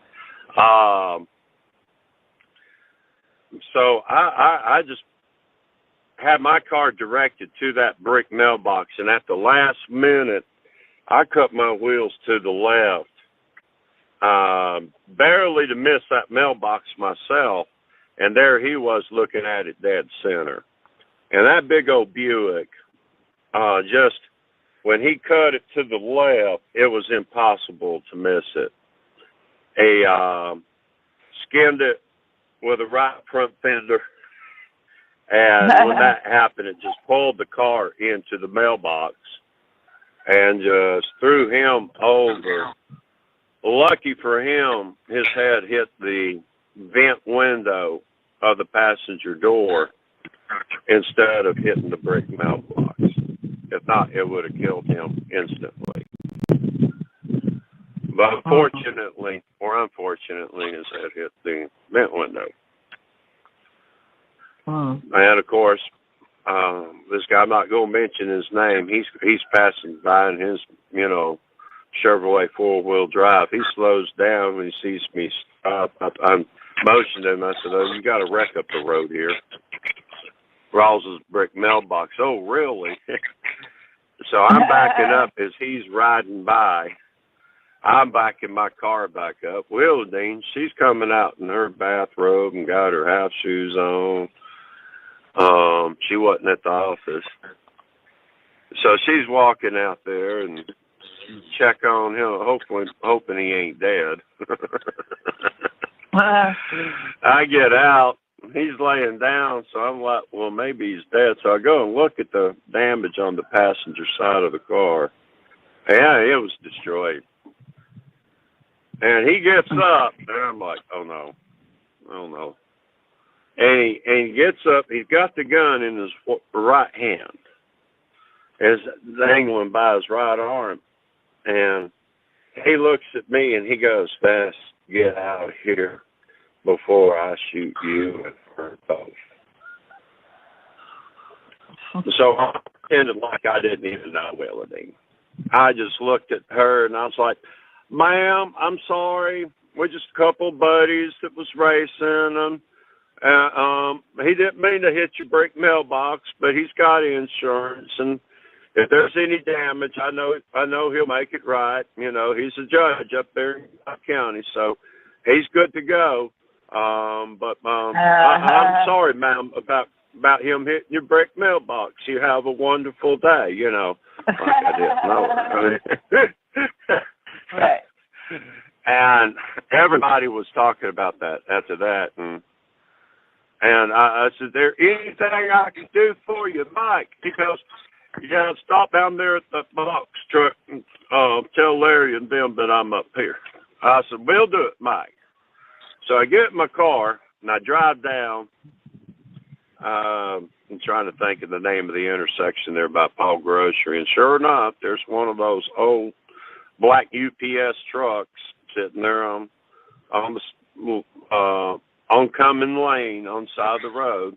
so I just had my car directed to that brick mailbox, and at the last minute, I cut my wheels to the left, barely to miss that mailbox myself, and there he was looking at it dead center. And that big old Buick, just when he cut it to the left, it was impossible to miss it. Skinned it with a right front fender, and when that happened, it just pulled the car into the mailbox and just threw him over. Lucky for him, his head hit the vent window of the passenger door instead of hitting the brick mailbox. If not, it would have killed him instantly. But fortunately, or unfortunately, his head hit the vent window. And of course, this guy, I'm not going to mention his name. He's passing by in his, Chevrolet 4-wheel drive. He slows down when he sees me stop. I'm motioning him. I said, "Oh, you got to wreck up the road here." Rawls's brick mailbox. Oh, really? So I'm backing up as he's riding by. I'm backing my car back up. Wildine, she's coming out in her bathrobe and got her house shoes on. She wasn't at the office. So she's walking out there and check on him, hoping he ain't dead. I get out. He's laying down, so I'm like, well, maybe he's dead. So I go and look at the damage on the passenger side of the car. Yeah, it was destroyed. And he gets up, and I'm like, oh no. And he gets up. He's got the gun in his right hand. It's dangling by his right arm. And he looks at me, and he goes, "Fast, get out of here before I shoot you and her both." So I pretended like I didn't even know Willardine. I just looked at her, and I was like, "Ma'am, I'm sorry. We're just a couple buddies that was racing, and he didn't mean to hit your brick mailbox, but he's got insurance, and if there's any damage, I know he'll make it right. He's a judge up there in county, so he's good to go. I'm sorry, ma'am, about him hitting your brick mailbox. You have a wonderful day." Like I didn't know. Right. And everybody was talking about that after that, and I said, "There anything I can do for you, Mike?" He goes, "Yeah, stop down there at the box truck and tell Larry and them that I'm up here." I said, "We'll do it, Mike." So I get in my car and I drive down. I'm trying to think of the name of the intersection there by Paul Grocery, and sure enough, there's one of those old black UPS trucks sitting there on the oncoming lane on the side of the road.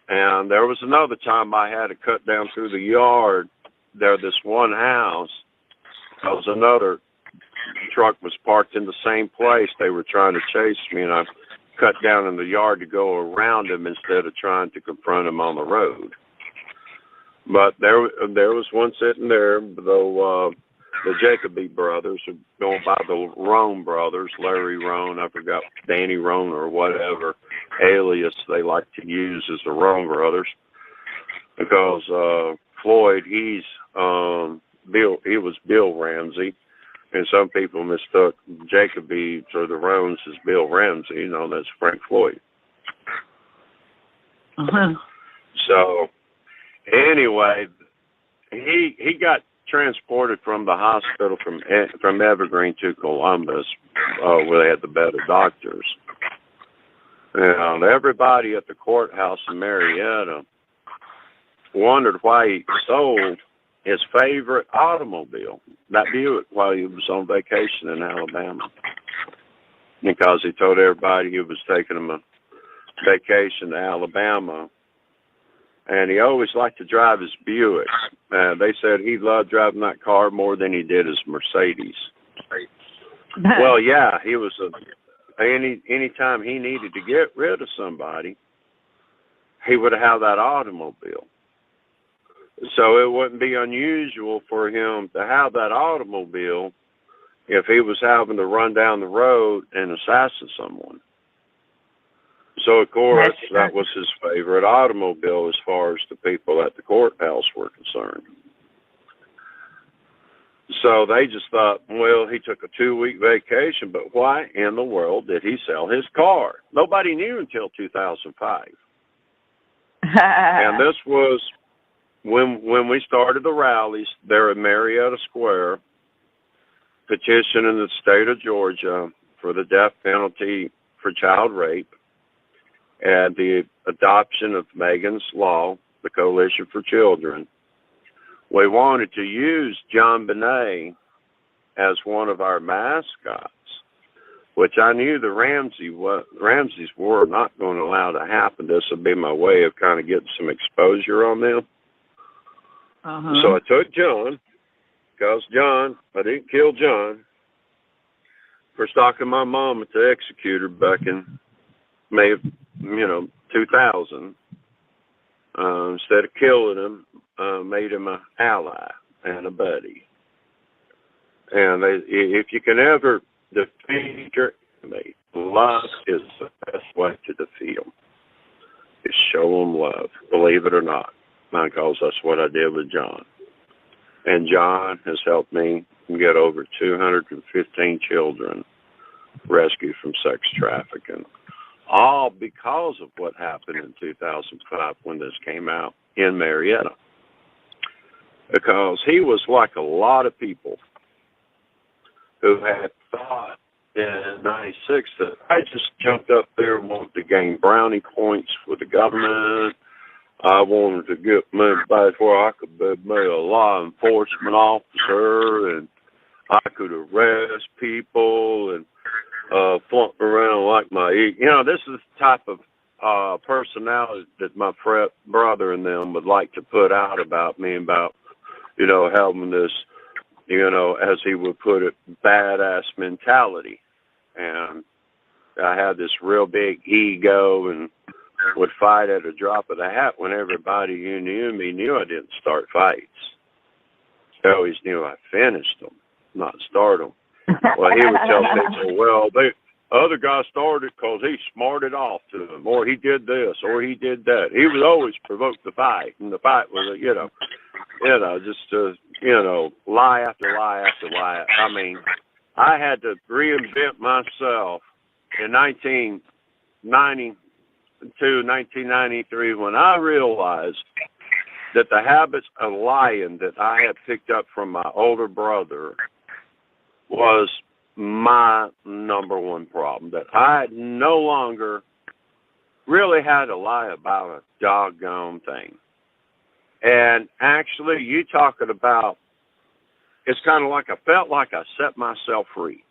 And there was another time I had to cut down through the yard. This one house. There was another truck was parked in the same place. They were trying to chase me, and I cut down in the yard to go around them instead of trying to confront them on the road. But there was one sitting there, though. The Jacoby brothers, going by the Roan brothers, Larry Roan, I forgot, Danny Roan or whatever alias they like to use as the Roan brothers, because Floyd, he was Bill Ramsey, and some people mistook Jacoby or the Roans as Bill Ramsey, known as Frank Floyd. Uh-huh. So anyway, he got transported from the hospital from Evergreen to Columbus, where they had the better doctors. And everybody at the courthouse in Marietta wondered why he sold his favorite automobile, that Buick, while he was on vacation in Alabama. Because he told everybody he was taking them a vacation to Alabama. And he always liked to drive his Buick. They said he loved driving that car more than he did his Mercedes. Well, yeah, he was any time he needed to get rid of somebody, he would have that automobile. So it wouldn't be unusual for him to have that automobile if he was having to run down the road and assassinate someone. So, of course, that was his favorite automobile as far as the people at the courthouse were concerned. So they just thought, well, he took a 2-week vacation, but why in the world did he sell his car? Nobody knew until 2005. And this was when we started the rallies there at Marietta Square, petitioning the state of Georgia for the death penalty for child rape, and the adoption of Megan's Law, the Coalition for Children. We wanted to use John Bonet as one of our mascots, which I knew the Ramseys were not going to allow to happen. This would be my way of kind of getting some exposure on them. Uh-huh. So I took John, because I didn't kill John for stalking my mom at the executor back in May of 2000. Instead of killing him, made him an ally and a buddy. And if you can ever defeat your enemy, love is the best way to defeat them. Is show them love, believe it or not, because that's what I did with John. And John has helped me get over 215 children rescued from sex trafficking. All because of what happened in 2005 when this came out in Marietta. Because he was like a lot of people who had thought in 96 that I just jumped up there and wanted to gain brownie points with the government. I wanted to get me back where I could be a law enforcement officer, and I could arrest people and flunk around like this is the type of personality that my brother and them would like to put out about me, about, having this, as he would put it, badass mentality. And I had this real big ego and would fight at a drop of the hat when everybody who knew me knew I didn't start fights. They always knew I finished them, not start them. Well, he would tell people, well, the other guy started because he smarted off to them, or he did this, or he did that. He would always provoke the fight, and the fight was, just lie after lie after lie. I mean, I had to reinvent myself in 1992, 1993, when I realized that the habits of lying that I had picked up from my older brother was my number one problem, that I no longer really had to lie about a doggone thing. And actually, you talking about, it's kind of like I felt like I set myself free.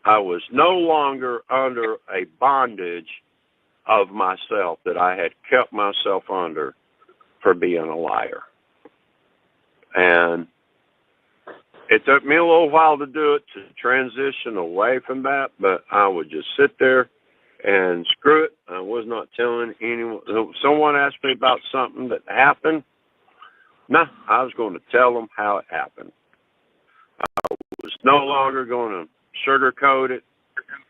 I was no longer under a bondage of myself that I had kept myself under for being a liar. And it took me a little while to do it, to transition away from that, but I would just sit there and screw it. I was not telling anyone. If someone asked me about something that happened, no, I was going to tell them how it happened. I was no longer going to sugarcoat it,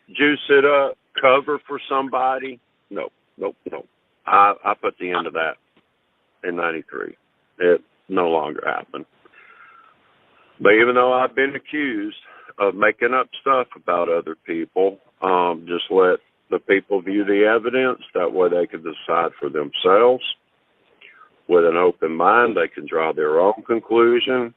juice it up, cover for somebody. No. I put the end of that in 93. It no longer happened. But even though I've been accused of making up stuff about other people, just let the people view the evidence. That way they can decide for themselves. With an open mind, they can draw their own conclusion.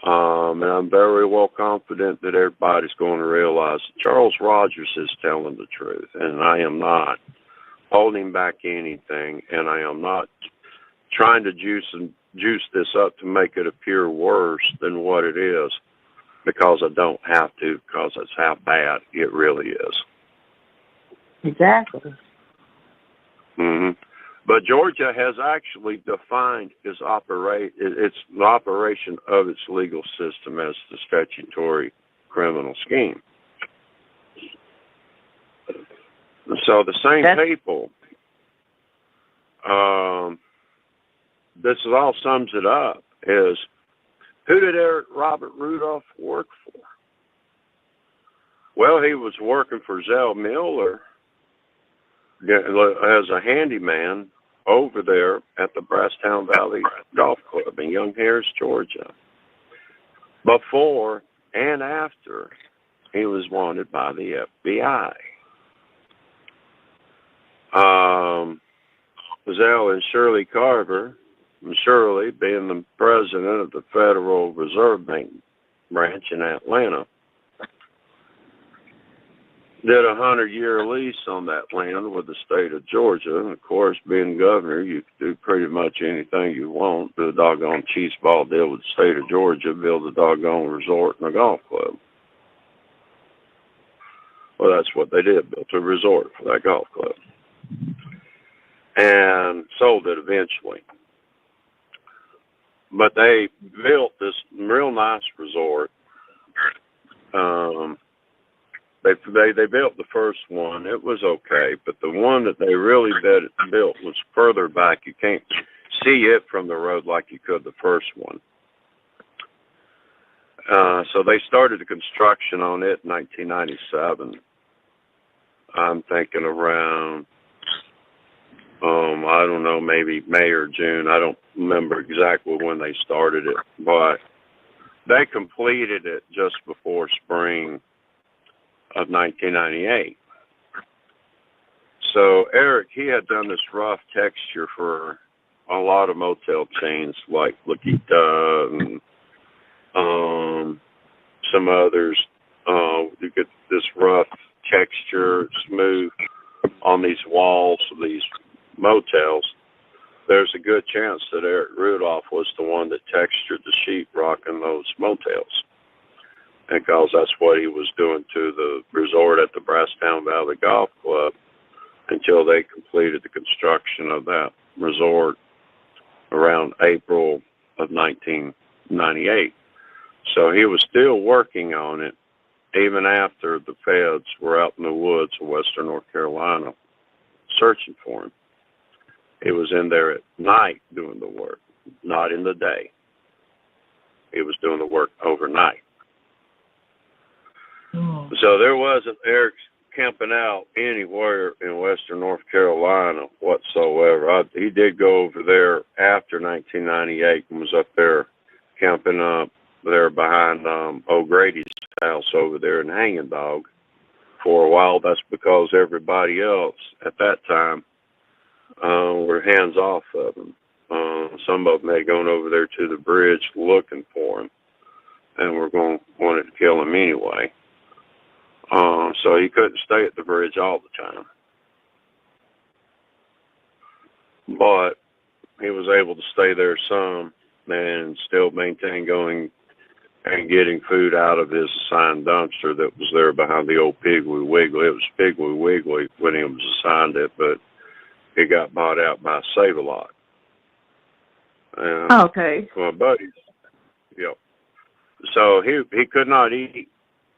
And I'm very well confident that everybody's going to realize that Charles Rogers is telling the truth, and I am not holding back anything, and I am not trying to juice this up to make it appear worse than what it is, because I don't have to, because that's how bad it really is. Exactly. Mm-hmm. But Georgia has actually defined its the operation of its legal system as the statutory criminal scheme. So the same people, this all sums it up, is who did Eric Robert Rudolph work for? Well, he was working for Zell Miller as a handyman over there at the Brasstown Valley Golf Club in Young Harris, Georgia. Before and after he was wanted by the FBI. Zell and Shirley Carver, and Shirley being the president of the Federal Reserve Bank branch in Atlanta, did a 100-year lease on that land with the state of Georgia. And, of course, being governor, you can do pretty much anything you want. Do a doggone cheese ball deal with the state of Georgia, build a doggone resort and a golf club. Well, that's what they did, built a resort for that golf club. And sold it eventually. But they built this real nice resort. They built the first one. It was okay, but the one that they really built was further back. You can't see it from the road like you could the first one. So they started the construction on it in 1997. I'm thinking around, I don't know, maybe May or June. I don't remember exactly when they started it, but they completed it just before spring of 1998. So Eric, he had done this rough texture for a lot of motel chains like La Quinta and some others. You get this rough texture, smooth on these walls of these motels. There's a good chance that Eric Rudolph was the one that textured the sheetrock in those motels, because that's what he was doing to the resort at the Brasstown Valley Golf Club until they completed the construction of that resort around April of 1998. So he was still working on it even after the feds were out in the woods of western North Carolina searching for him. He was in there at night doing the work, not in the day. He was doing the work overnight. So there wasn't Eric camping out anywhere in western North Carolina whatsoever. He did go over there after 1998 and was up there camping up there behind O'Grady's house over there in Hanging Dog for a while. That's because everybody else at that time were hands off of him. Some of them had gone over there to the bridge looking for him and wanted to kill him anyway. So he couldn't stay at the bridge all the time. But he was able to stay there some and still maintain going and getting food out of his assigned dumpster that was there behind the old Piggly Wiggly. It was Piggly Wiggly when he was assigned it, but it got bought out by Save-A-Lot. Okay. My buddies. Yep. So he could not eat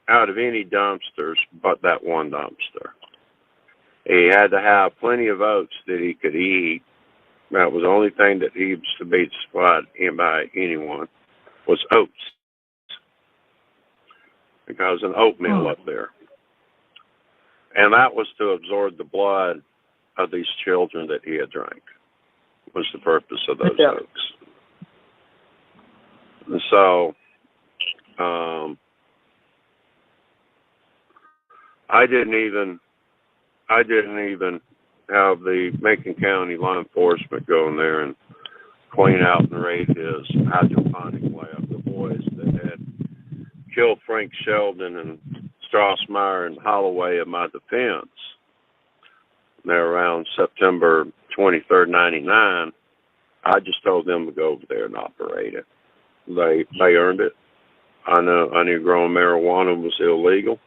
out of any dumpsters but that one dumpster. He had to have plenty of oats that he could eat. That was the only thing that he was to be supplied by anyone was oats. Because an oatmeal up there. And that was to absorb the blood of these children that he had drank, was the purpose of those oats. And so, I didn't even have the Macon County law enforcement go in there and clean out and raid his hydroponic lab. The boys that had killed Frank Sheldon and Strassmeyer and Holloway in my defense, there around September 23rd, 99, I just told them to go over there and operate it. They earned it. I knew growing marijuana was illegal,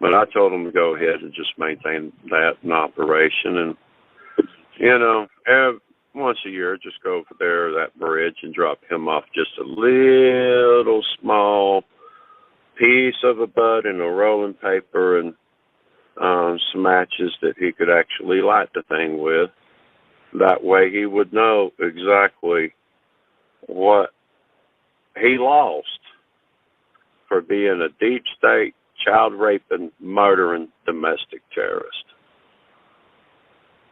but I told them to go ahead and just maintain that in operation. And, once a year, just go over there, that bridge, and drop him off just a little small piece of a bud and a rolling paper and some matches that he could actually light the thing with. That way he would know exactly what he lost for being a deep state, child raping, murdering, domestic terrorist.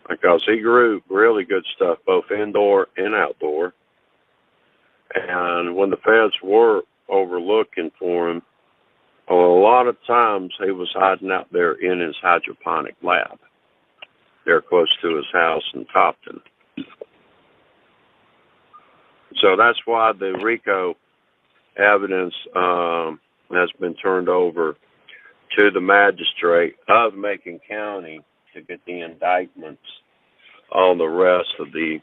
Because he grew really good stuff, both indoor and outdoor. And when the feds were overlooking for him, a lot of times he was hiding out there in his hydroponic lab, there close to his house in Compton. So that's why the RICO evidence has been turned over to the magistrate of Macon County to get the indictments on the rest of the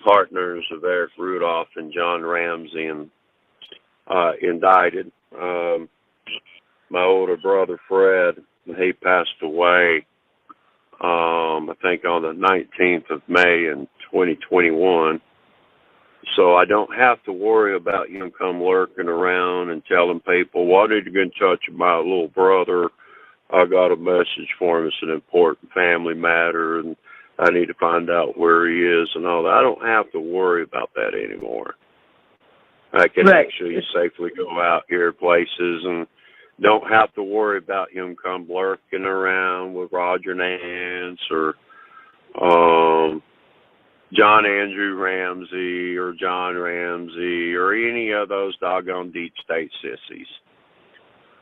partners of Eric Rudolph and John Ramsey and indicted. My older brother Fred, he passed away I think on the 19th of May in 2021. So I don't have to worry about him come lurking around and telling people, well, I need to get in touch with my little brother. I got a message for him. It's an important family matter, and I need to find out where he is and all that. I don't have to worry about that anymore. I can actually safely go out here places and don't have to worry about him come lurking around with Roger Nance or John Andrew Ramsey or John Ramsey or any of those doggone deep state sissies.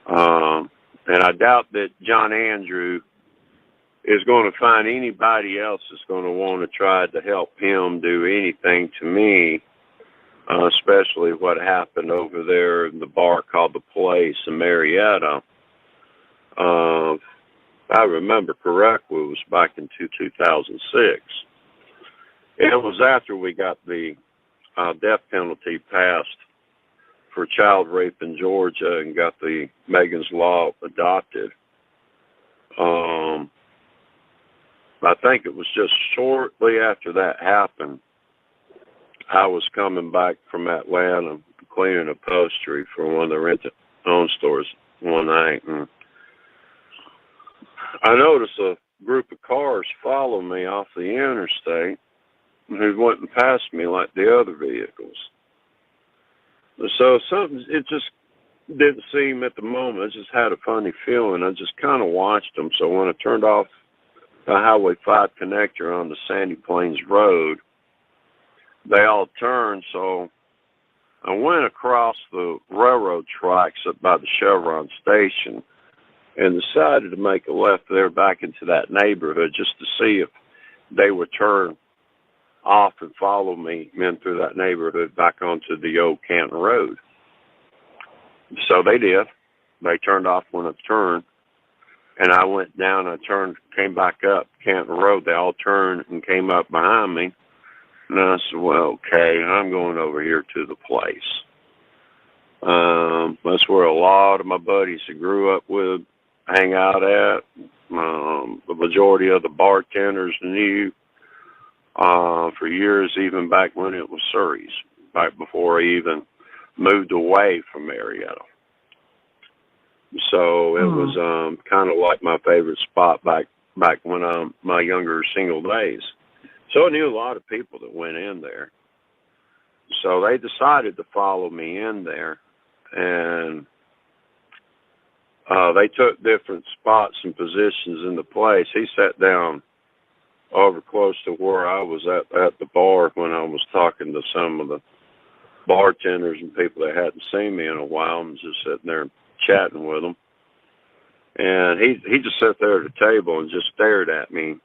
And I doubt that John Andrew is going to find anybody else that's going to want to try to help him do anything to me, especially what happened over there in the bar called The Place in Marietta. I remember correctly, it was back in 2006. It was after we got the death penalty passed for child rape in Georgia and got the Megan's Law adopted. I think it was just shortly after that happened, I was coming back from Atlanta cleaning upholstery for one of the rent-to-own stores one night, and I noticed a group of cars follow me off the interstate who went past me like the other vehicles. So it just didn't seem at the moment. I just had a funny feeling. I just kind of watched them. So when I turned off the Highway 5 connector on the Sandy Plains Road, they all turned. So I went across the railroad tracks up by the Chevron station and decided to make a left there back into that neighborhood just to see if they would turn off and follow me in through that neighborhood back onto the old Canton Road. So they did. They turned off when I turned, and I went down. I turned, came back up Canton Road. They all turned and came up behind me. And I said, well, okay, I'm going over here to The Place. That's where a lot of my buddies I grew up with hang out at. The majority of the bartenders knew for years, even back when it was Surrey's, back before I even moved away from Marietta. So it was kind of like my favorite spot back when my younger single days. So I knew a lot of people that went in there. So they decided to follow me in there, and they took different spots and positions in the place. He sat down over close to where I was at the bar when I was talking to some of the bartenders and people that hadn't seen me in a while. I was just sitting there chatting with them. And he just sat there at the table and just stared at me.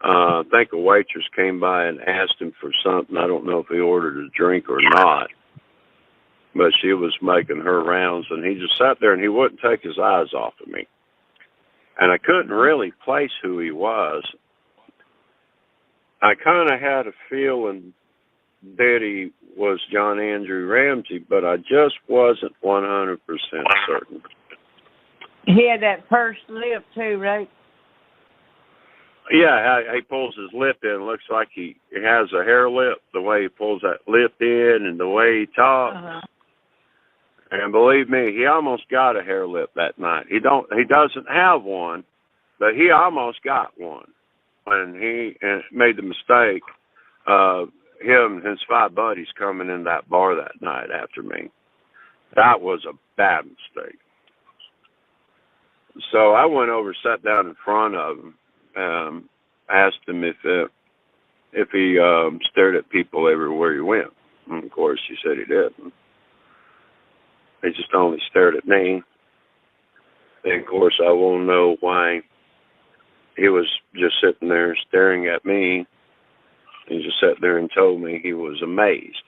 I think a waitress came by and asked him for something. I don't know if he ordered a drink or not, but she was making her rounds, and he just sat there and he wouldn't take his eyes off of me. And I couldn't really place who he was. I kind of had a feeling that he was John Andrew Ramsey, but I just wasn't 100% certain. He had that pursed lip too, right? Yeah, he pulls his lip in. It looks like he has a hair lip, the way he pulls that lip in and the way he talks. Uh-huh. And believe me, he almost got a hair lip that night. He doesn't have one, but he almost got one when he made the mistake of him and his 5 buddies coming in that bar that night after me. That was a bad mistake. So I went over, sat down in front of him, asked him if he stared at people everywhere he went. And of course, he said he didn't. He just only stared at me. And of course, I won't know why he was just sitting there staring at me. He just sat there and told me he was amazed.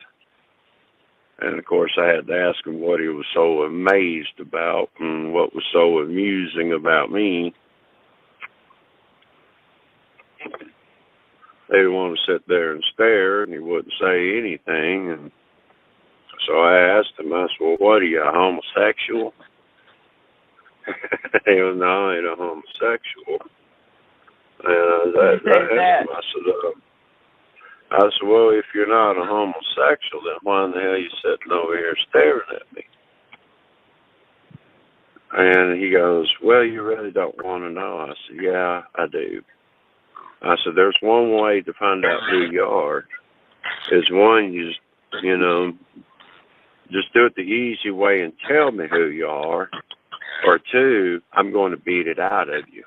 And of course, I had to ask him what he was so amazed about and what was so amusing about me. They didn't want to sit there and stare, and he wouldn't say anything. And so I asked him, I said, well, what are you, a homosexual? He was, no, I ain't a homosexual. And I asked him, I said, well, if you're not a homosexual, then why in the hell are you sitting over here staring at me? And he goes, well, you really don't want to know. I said, yeah, I do. I said, there's one way to find out who you are. Is one, you just do it the easy way and tell me who you are. Or 2, I'm going to beat it out of you.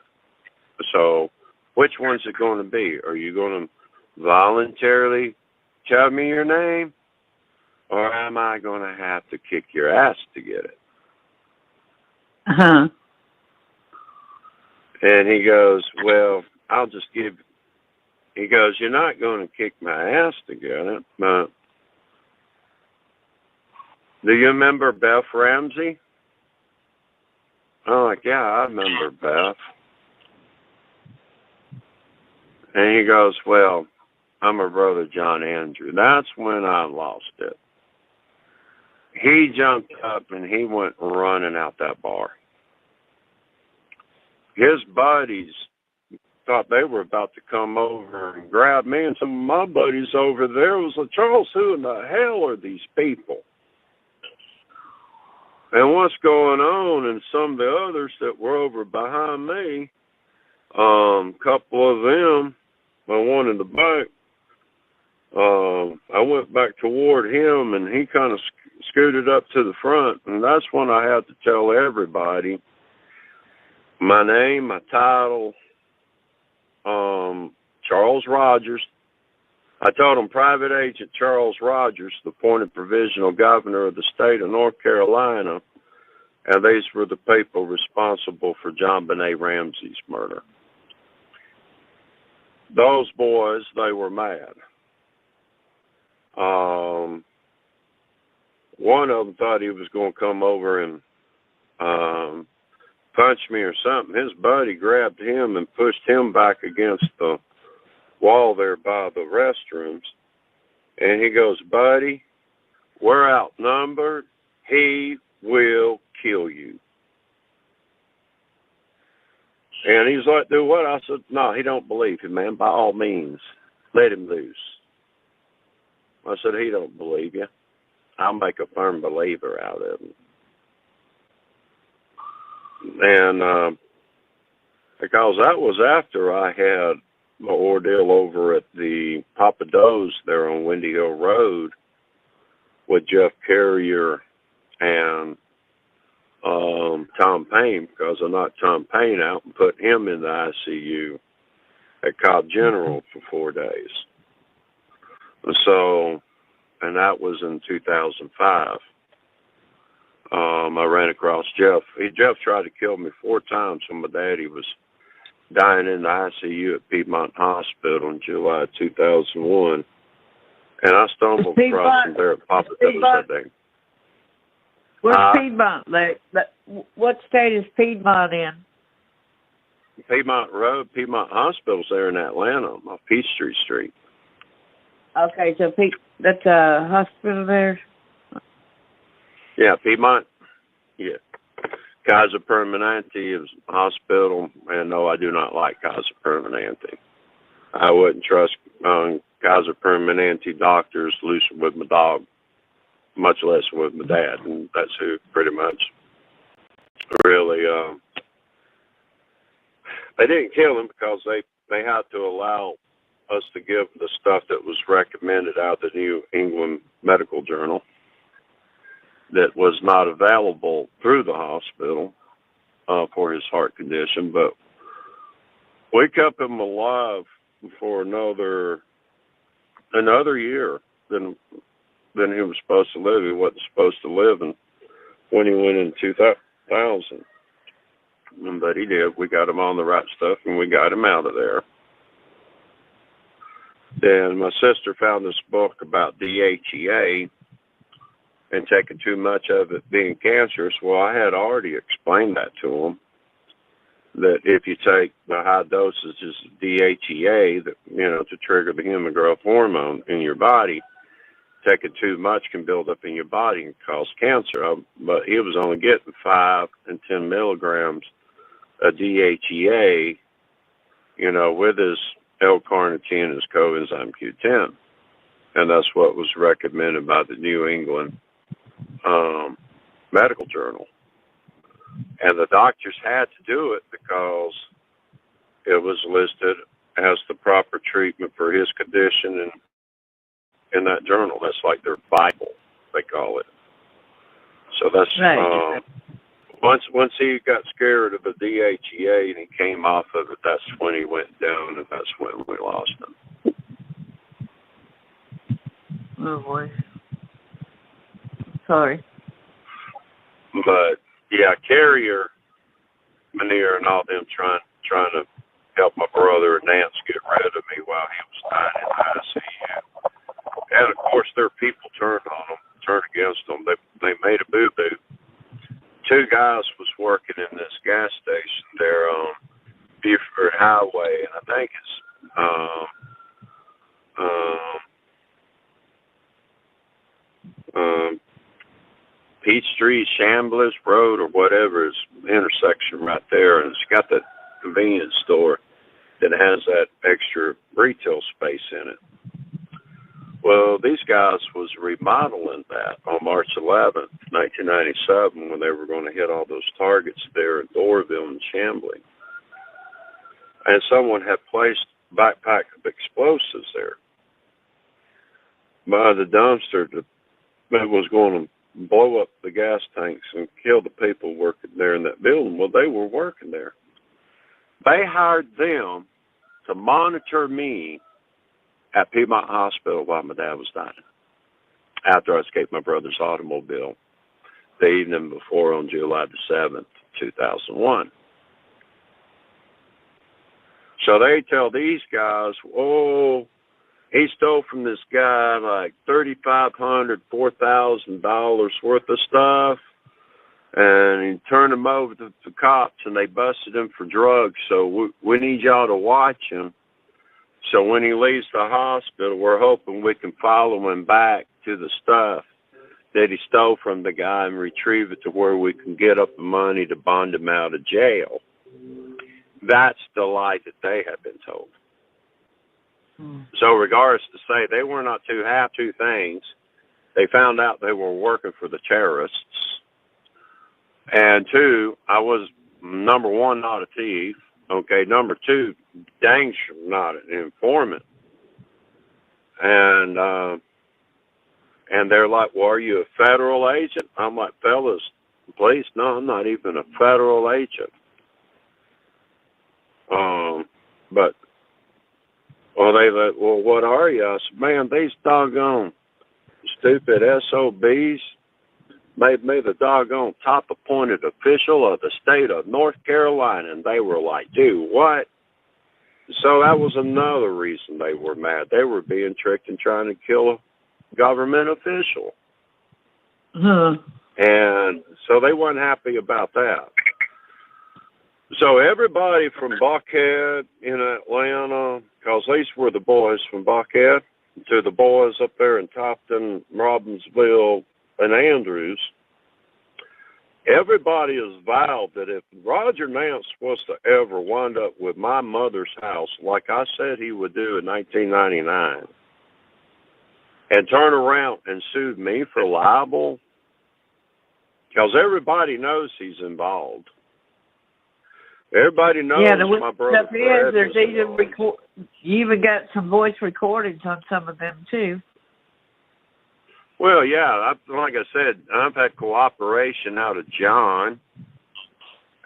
So which one's it going to be? Are you going to voluntarily tell me your name? Or am I going to have to kick your ass to get it? Uh-huh. And he goes, well, I'll just give... He goes, you're not going to kick my ass to get it, but... Do you remember Beth Ramsey? I'm like, yeah, I remember Beth. And he goes, well, I'm her brother, John Andrew. That's when I lost it. He jumped up and he went running out that bar. His buddies thought they were about to come over and grab me, and some of my buddies over there was like, Charles, who in the hell are these people? And what's going on? And some of the others that were over behind me, couple of them, one in the back, I went back toward him, and he kind of scooted up to the front, and that's when I had to tell everybody my name, my title, Charles Rogers. I told him Private Agent Charles Rogers, the appointed provisional governor of the state of North Carolina, and these were the people responsible for John Benet Ramsey's murder. Those boys, they were mad. One of them thought he was going to come over and punch me or something. His buddy grabbed him and pushed him back against the wall there by the restrooms. And he goes, buddy, We're outnumbered. He will kill you. And he's like, do what? I said, no, he don't believe you, man. By all means, let him loose. I said, he don't believe you. I'll make a firm believer out of him. And because that was after I had my ordeal over at the Papa Do's there on Windy Hill Road with Jeff Carrier and Tom Payne, because I knocked Tom Payne out and put him in the ICU at Cobb General for 4 days. So, and that was in 2005. I ran across Jeff. Jeff tried to kill me 4 times when my daddy was dying in the ICU at Piedmont Hospital in July 2001. And I stumbled across him there at Papa Do's that day. Where's Piedmont? What state is Piedmont in? Piedmont Road, Piedmont Hospital's there in Atlanta off Peachtree Street. Okay, so that's a hospital there? Yeah, Piedmont. Yeah. Kaiser Permanente is a hospital, and no, I do not like Kaiser Permanente. I wouldn't trust Kaiser Permanente doctors loose with my dog, much less with my dad, and that's who pretty much really, they didn't kill him because they had to allow us to give the stuff that was recommended out of the New England Medical Journal that was not available through the hospital for his heart condition, but we kept him alive for another year than he was supposed to live. He wasn't supposed to live, and when he went in 2000, but he did. We got him on the right stuff, and we got him out of there. Then my sister found this book about DHEA and taking too much of it being cancerous. Well, I had already explained that to him, that if you take the high dosages of DHEA, that, to trigger the human growth hormone in your body, taking too much can build up in your body and cause cancer. But he was only getting 5 and 10 milligrams of DHEA, with his L-carnitine and his coenzyme Q10. And that's what was recommended by the New England Medical Journal. And the doctors had to do it because it was listed as the proper treatment for his condition in that journal. That's like their Bible, they call it. So that's right. Once he got scared of the DHEA and he came off of it, that's when he went down, and that's when we lost him. Oh boy. Sorry. But yeah, Carrier, Manier, and all them trying to help my brother Nance get rid of me while he was dying in the ICU. And of course, their people turned on them, turned against them. They made a boo-boo. 2 guys was working in this gas station there on Buford Highway, and I think it's Peachtree, Chambliss Road, or whatever is the intersection right there, and it's got that convenience store that has that extra retail space in it. Well, these guys was remodeling that on March 11th, 1997, when they were going to hit all those targets there in Doraville and Chamblee. And someone had placed a backpack of explosives there by the dumpster that was going to blow up the gas tanks and kill the people working there in that building. Well, they were working there. They hired them to monitor me at Piedmont Hospital while my dad was dying, after I escaped my brother's automobile the evening before on July the 7th, 2001. So they tell these guys, oh, he stole from this guy like $3,500, $4,000 worth of stuff, and he turned him over to the cops, and they busted him for drugs, so we need y'all to watch him. So when he leaves the hospital, we're hoping we can follow him back to the stuff that he stole from the guy and retrieve it to where we can get up the money to bond him out of jail. That's the lie that they have been told. So regardless to say, they were not too happy. Two things. They found out they were working for the terrorists. And two, I was, number one, not a thief. Okay, number two, dang sure not an informant. And they're like, well, are you a federal agent? I'm like, fellas, please, no, I'm not even a federal agent. But, well, they like, well, what are you? I said, man, these doggone stupid SOBs made me the doggone top appointed official of the state of North Carolina. And they were like, dude, what? So that was another reason they were mad. They were being tricked and trying to kill a government official. And so they weren't happy about that. So everybody from Buckhead in Atlanta, because these were the boys from Buckhead, to the boys up there in Topton, Robbinsville, and Andrews, everybody has vowed that if Roger Nance was to ever wind up with my mother's house, like I said he would do in 1999, and turn around and sue me for libel, because everybody knows he's involved. Everybody knows my brother Fred was involved. You even got some voice recordings on some of them, too. Well, yeah, like I said, I've had cooperation out of John.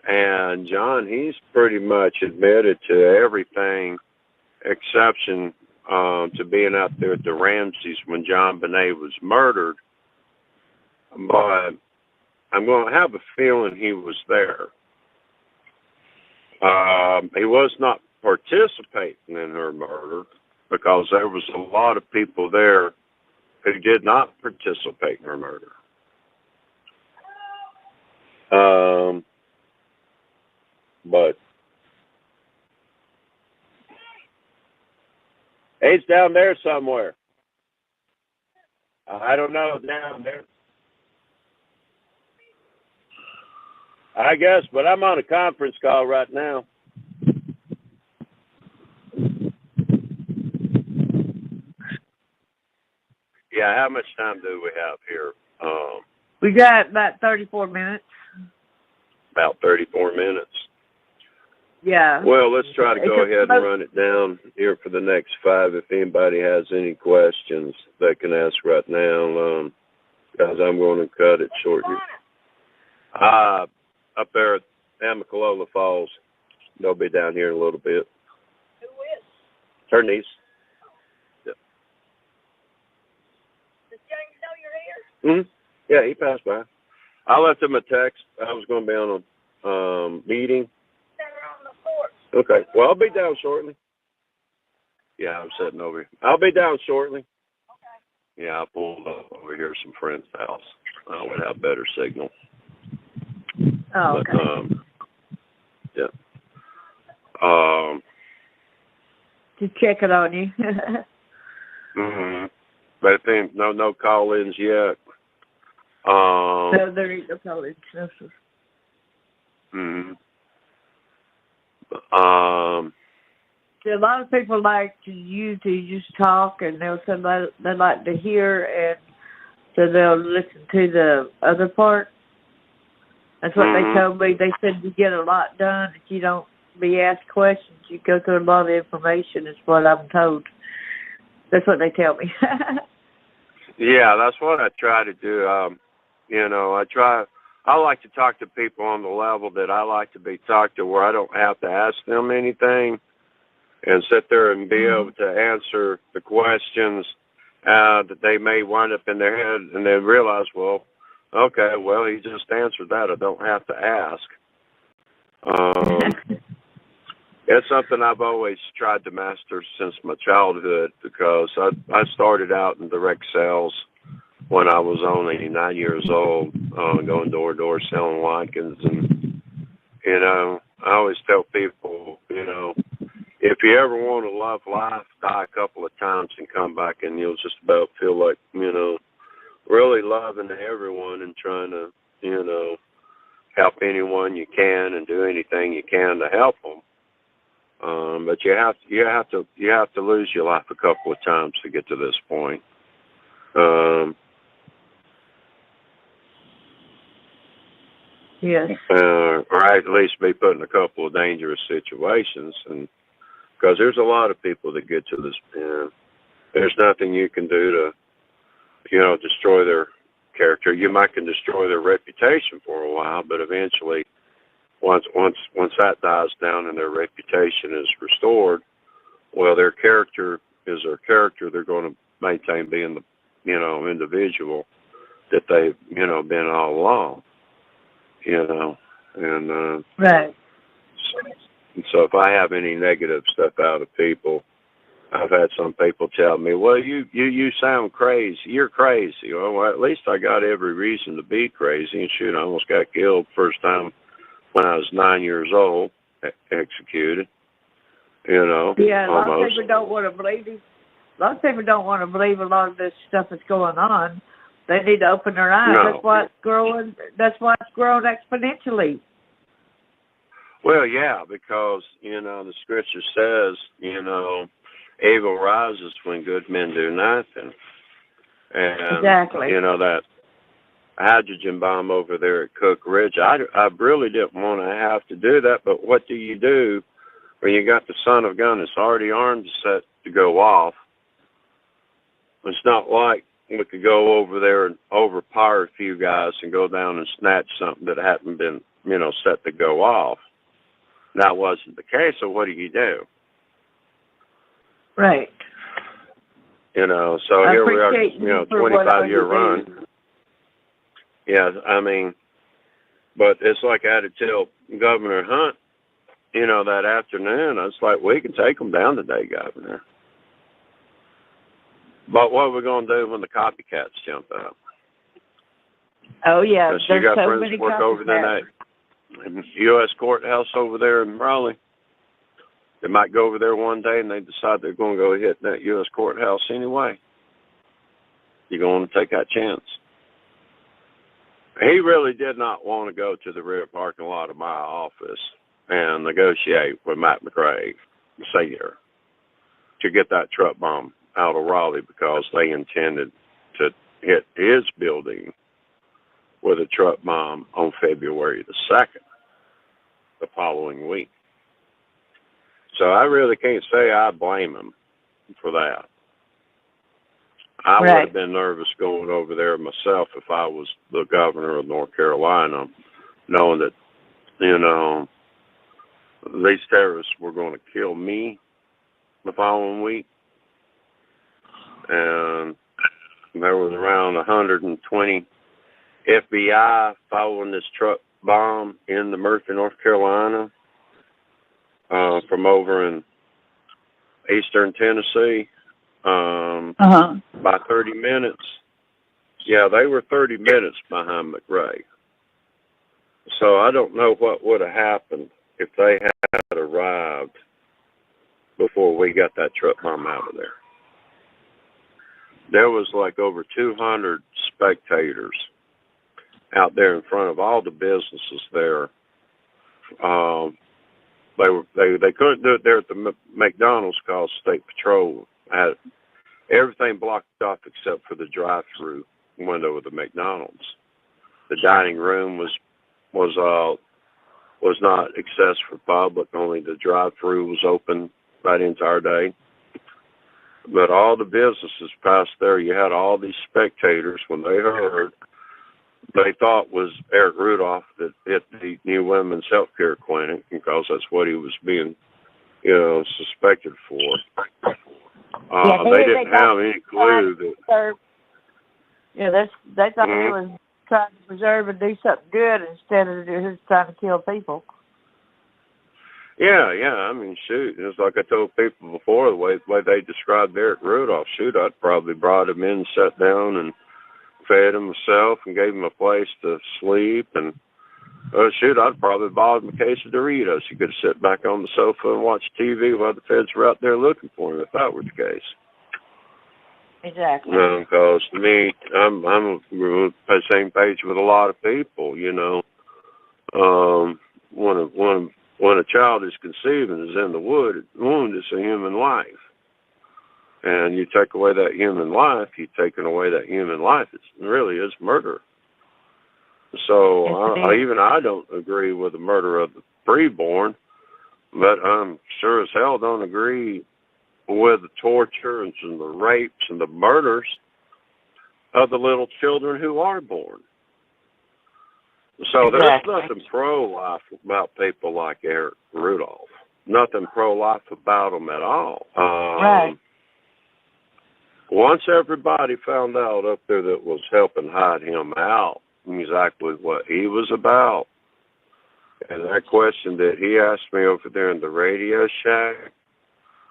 And John, he's pretty much admitted to everything exception to being out there at the Ramseys when John Bonet was murdered. But I'm going to have a feeling he was there. He was not participating in her murder because there was a lot of people there who did not participate in her murder. But he's down there somewhere. I don't know, down there. I guess, but I'm on a conference call right now. Yeah, how much time do we have here? We got about 34 minutes. About 34 minutes. Yeah. Well, let's try to go ahead and run it down here for the next 5. If anybody has any questions, they can ask right now, because I'm going to cut it short here. Up there at Amicalola Falls. They'll be down here in a little bit. Who is? Her niece. Yeah. Does James know you're here? Yeah, he passed by. I left him a text. I was going to be on a meeting. They're on the porch. Okay. Well, I'll be down shortly. Yeah, I'm sitting over here. I'll be down shortly. Okay. Yeah, I pulled up over here some friend's house. I would have better signal. Oh, okay. But, yeah. Just checking on you. But I think no call-ins yet. No, there ain't no call-ins. A lot of people like you to just talk, and they'll say they like to hear, and so they'll listen to the other part. That's what they told me. They said you get a lot done if you don't be asked questions. You go through a lot of information is what I'm told. That's what they tell me. Yeah, that's what I try to do. I like to talk to people on the level that I like to be talked to, where I don't have to ask them anything and sit there and be able to answer the questions that they may wind up in their head, and then realize, well, okay, well, he just answered that. I don't have to ask. It's something I've always tried to master since my childhood, because I started out in direct sales when I was only 9 years old, going door to door selling lichens. And, I always tell people, if you ever want to love life, die a couple of times and come back, and you'll just about feel like, really loving everyone and trying to, you know, help anyone you can and do anything you can to help them. But you have to lose your life a couple of times to get to this point. Yes. Or at least be put in a couple of dangerous situations, and because there's a lot of people that get to this point. There's nothing you can do to, you know, destroy their character. You might can destroy their reputation for a while, but eventually, once that dies down and their reputation is restored, well, their character is their character. They're going to maintain being the, you know, individual that they've, you know, been all along. You know, and Right. So if I have any negative stuff out of people, I've had some people tell me, "Well, you sound crazy. You're crazy." Well, at least I got every reason to be crazy. And shoot, I almost got killed first time when I was 9 years old, executed. You know. Yeah, a lot almost. of people don't want to believe it. A lot of people don't want to believe a lot of this stuff that's going on. They need to open their eyes. No. That's why it's growing. That's why it's growing exponentially. Well, yeah, because, you know, the scripture says, you know, evil rises when good men do nothing. And, Exactly. you know, that hydrogen bomb over there at Cook Ridge, I really didn't want to have to do that, but what do you do when you got the son of gun that's already armed set to go off? It's not like we could go over there and overpower a few guys and go down and snatch something that hadn't been, you know, set to go off. That wasn't the case, so what do you do? Right. You know, so I here we are, appreciate you know, you for what 25-year you run. do. Yeah, I mean, but it's like I had to tell Governor Hunt, you know, that afternoon, I was like, we can take them down today, Governor. But what are we going to do when the copycats jump up? Oh, yeah. Because There's you got so friends many that work over there in that U.S. courthouse over there in Raleigh. They might go over there one day and they decide they're going to go hit that U.S. courthouse anyway. You're going to take that chance. He really did not want to go to the rear parking lot of my office and negotiate with Matt McRae, Sr., to get that truck bomb out of Raleigh because they intended to hit his building with a truck bomb on February the 2nd, the following week. So I really can't say I blame him for that. I would have been nervous going over there myself if I was the governor of North Carolina, knowing that, you know, these terrorists were going to kill me the following week. And there was around 120 FBI following this truck bomb in the Murphy, North Carolina, from over in eastern Tennessee. By 30 minutes. Yeah, they were 30 minutes behind McRae. So I don't know what would have happened if they had arrived before we got that truck bomb out of there. There was like over 200 spectators out there in front of all the businesses there. They couldn't do it there at the McDonald's because State Patrol had everything blocked off except for the drive-through window of the McDonald's. The dining room was not accessed for public. Only the drive-through was open that entire day. But all the businesses past there, you had all these spectators. When they heard, they thought was Eric Rudolph that hit the New Women's Healthcare Clinic because that's what he was being, you know, suspected for. They didn't have any clue that. They thought he was trying to preserve and do something good instead of just trying to kill people. Yeah. I mean, shoot, it's like I told people before, the way they described Eric Rudolph. Shoot, I'd probably brought him in, sat down, and fed him myself, and gave him a place to sleep. And shoot, I'd probably bought him a case of Doritos. He could sit back on the sofa and watch TV while the feds were out there looking for him, if that were the case. Exactly. Because to me, I'm on the same page with a lot of people. When a child is conceived and is in the womb, it's a human life. And you take away that human life, you've taken away that human life. It really is murder. So Yes, I don't agree with the murder of the preborn, but I'm sure as hell don't agree with the torture and the rapes and the murders of the little children who are born. So there's nothing pro-life about people like Eric Rudolph. Nothing pro-life about them at all. Right. Once everybody found out up there that was helping hide him out exactly what he was about, and that question that he asked me over there in the Radio Shack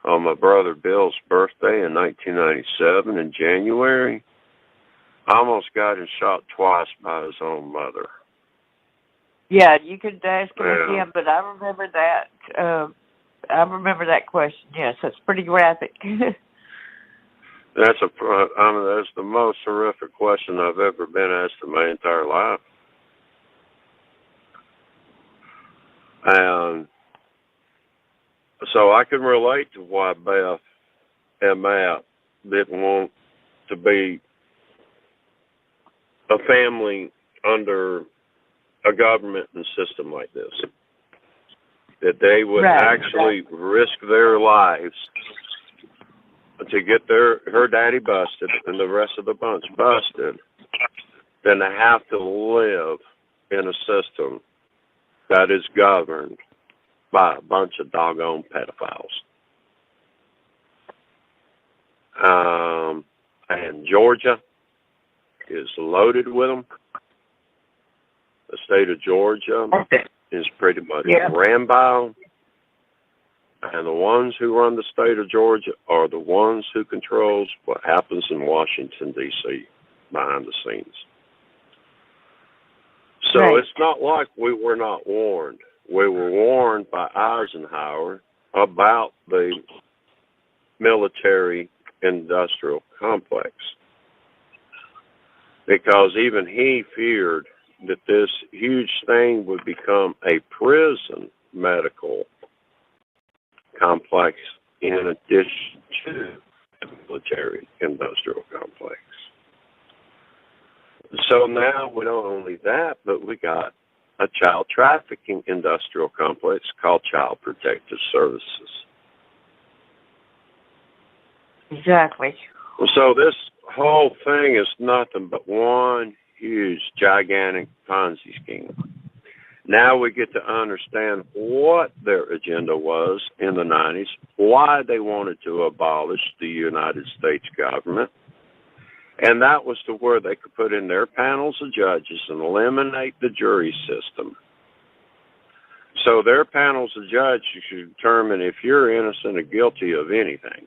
on my brother Bill's birthday in 1997 in January, I almost got him shot twice by his own mother. Yeah, you could ask him again, but I remember that. I remember that question. Yes, that's pretty graphic. That's the most horrific question I've ever been asked in my entire life. And so I can relate to why Beth and Matt didn't want to be a family under a government and system like this. That they would actually risk their lives to get her daddy busted and the rest of the bunch busted than to have to live in a system that is governed by a bunch of doggone pedophiles. And Georgia is loaded with them. The state of Georgia is pretty much ran by them. And the ones who run the state of Georgia are the ones who controls what happens in Washington, D.C. behind the scenes. So it's not like we were not warned. We were warned by Eisenhower about the military-industrial complex, because even he feared that this huge thing would become a prison medical complex in addition to the military-industrial complex. So now we not only that, but we got a child trafficking industrial complex called Child Protective Services. Exactly. So this whole thing is nothing but one huge, gigantic Ponzi scheme. Now we get to understand what their agenda was in the 90s, why they wanted to abolish the United States government, and that was to where they could put in their panels of judges and eliminate the jury system. So their panels of judges should determine if you're innocent or guilty of anything.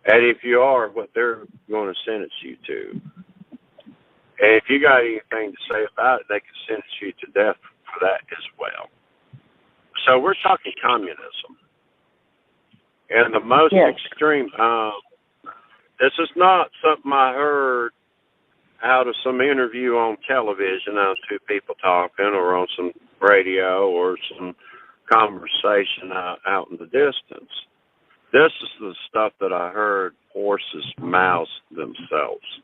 And if you are, what they're going to sentence you to. And if you got anything to say about it, they can sentence you to death for that as well. So we're talking communism. And the most extreme, this is not something I heard out of some interview on television, out of two people talking, or on some radio, or some conversation out in the distance. This is the stuff that I heard horses mouth themselves.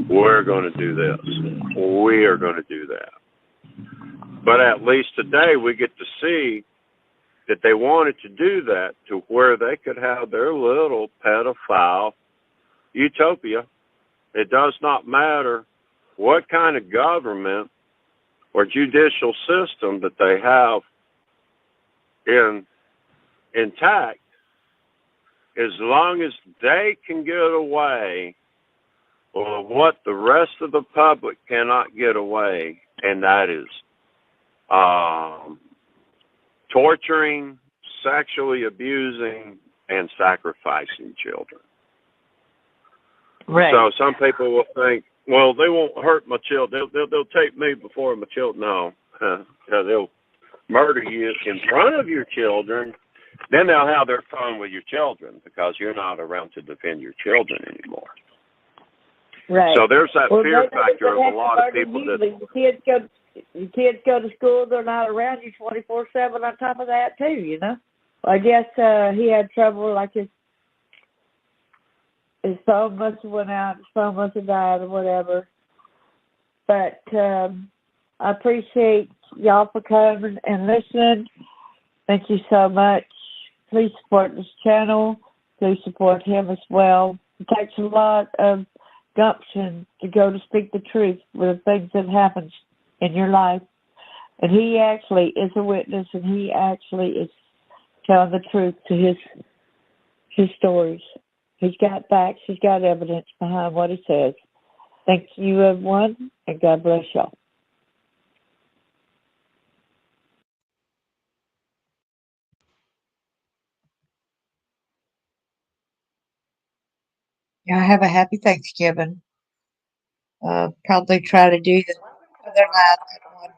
We're going to do this. We are going to do that. But at least today we get to see that they wanted to do that to where they could have their little pedophile utopia. It does not matter what kind of government or judicial system that they have intact, as long as they can get away with what the rest of the public cannot get away, and that is torturing, sexually abusing, and sacrificing children. Right. So some people will think, well, they won't hurt my children. They'll take me before my children. No, they'll murder you in front of your children Then they'll have their fun with your children because you're not around to defend your children anymore. Right. So there's that Well, fear they know factor of they a have to lot learn of to people use that. it. The kids go to school. They're not around you 24/7. On top of that, too, you know. I guess he had trouble, like his phone must have went out, his phone must have died or whatever. But I appreciate y'all for coming and listening. Thank you so much. Please support this channel. Please support him as well. It takes a lot of gumption to go to speak the truth with the things that happens in your life. And he actually is a witness, and he actually is telling the truth to his stories. He's got facts. He's got evidence behind what he says. Thank you, everyone, and God bless y'all. Yeah, have a happy Thanksgiving. Probably try to do the other last one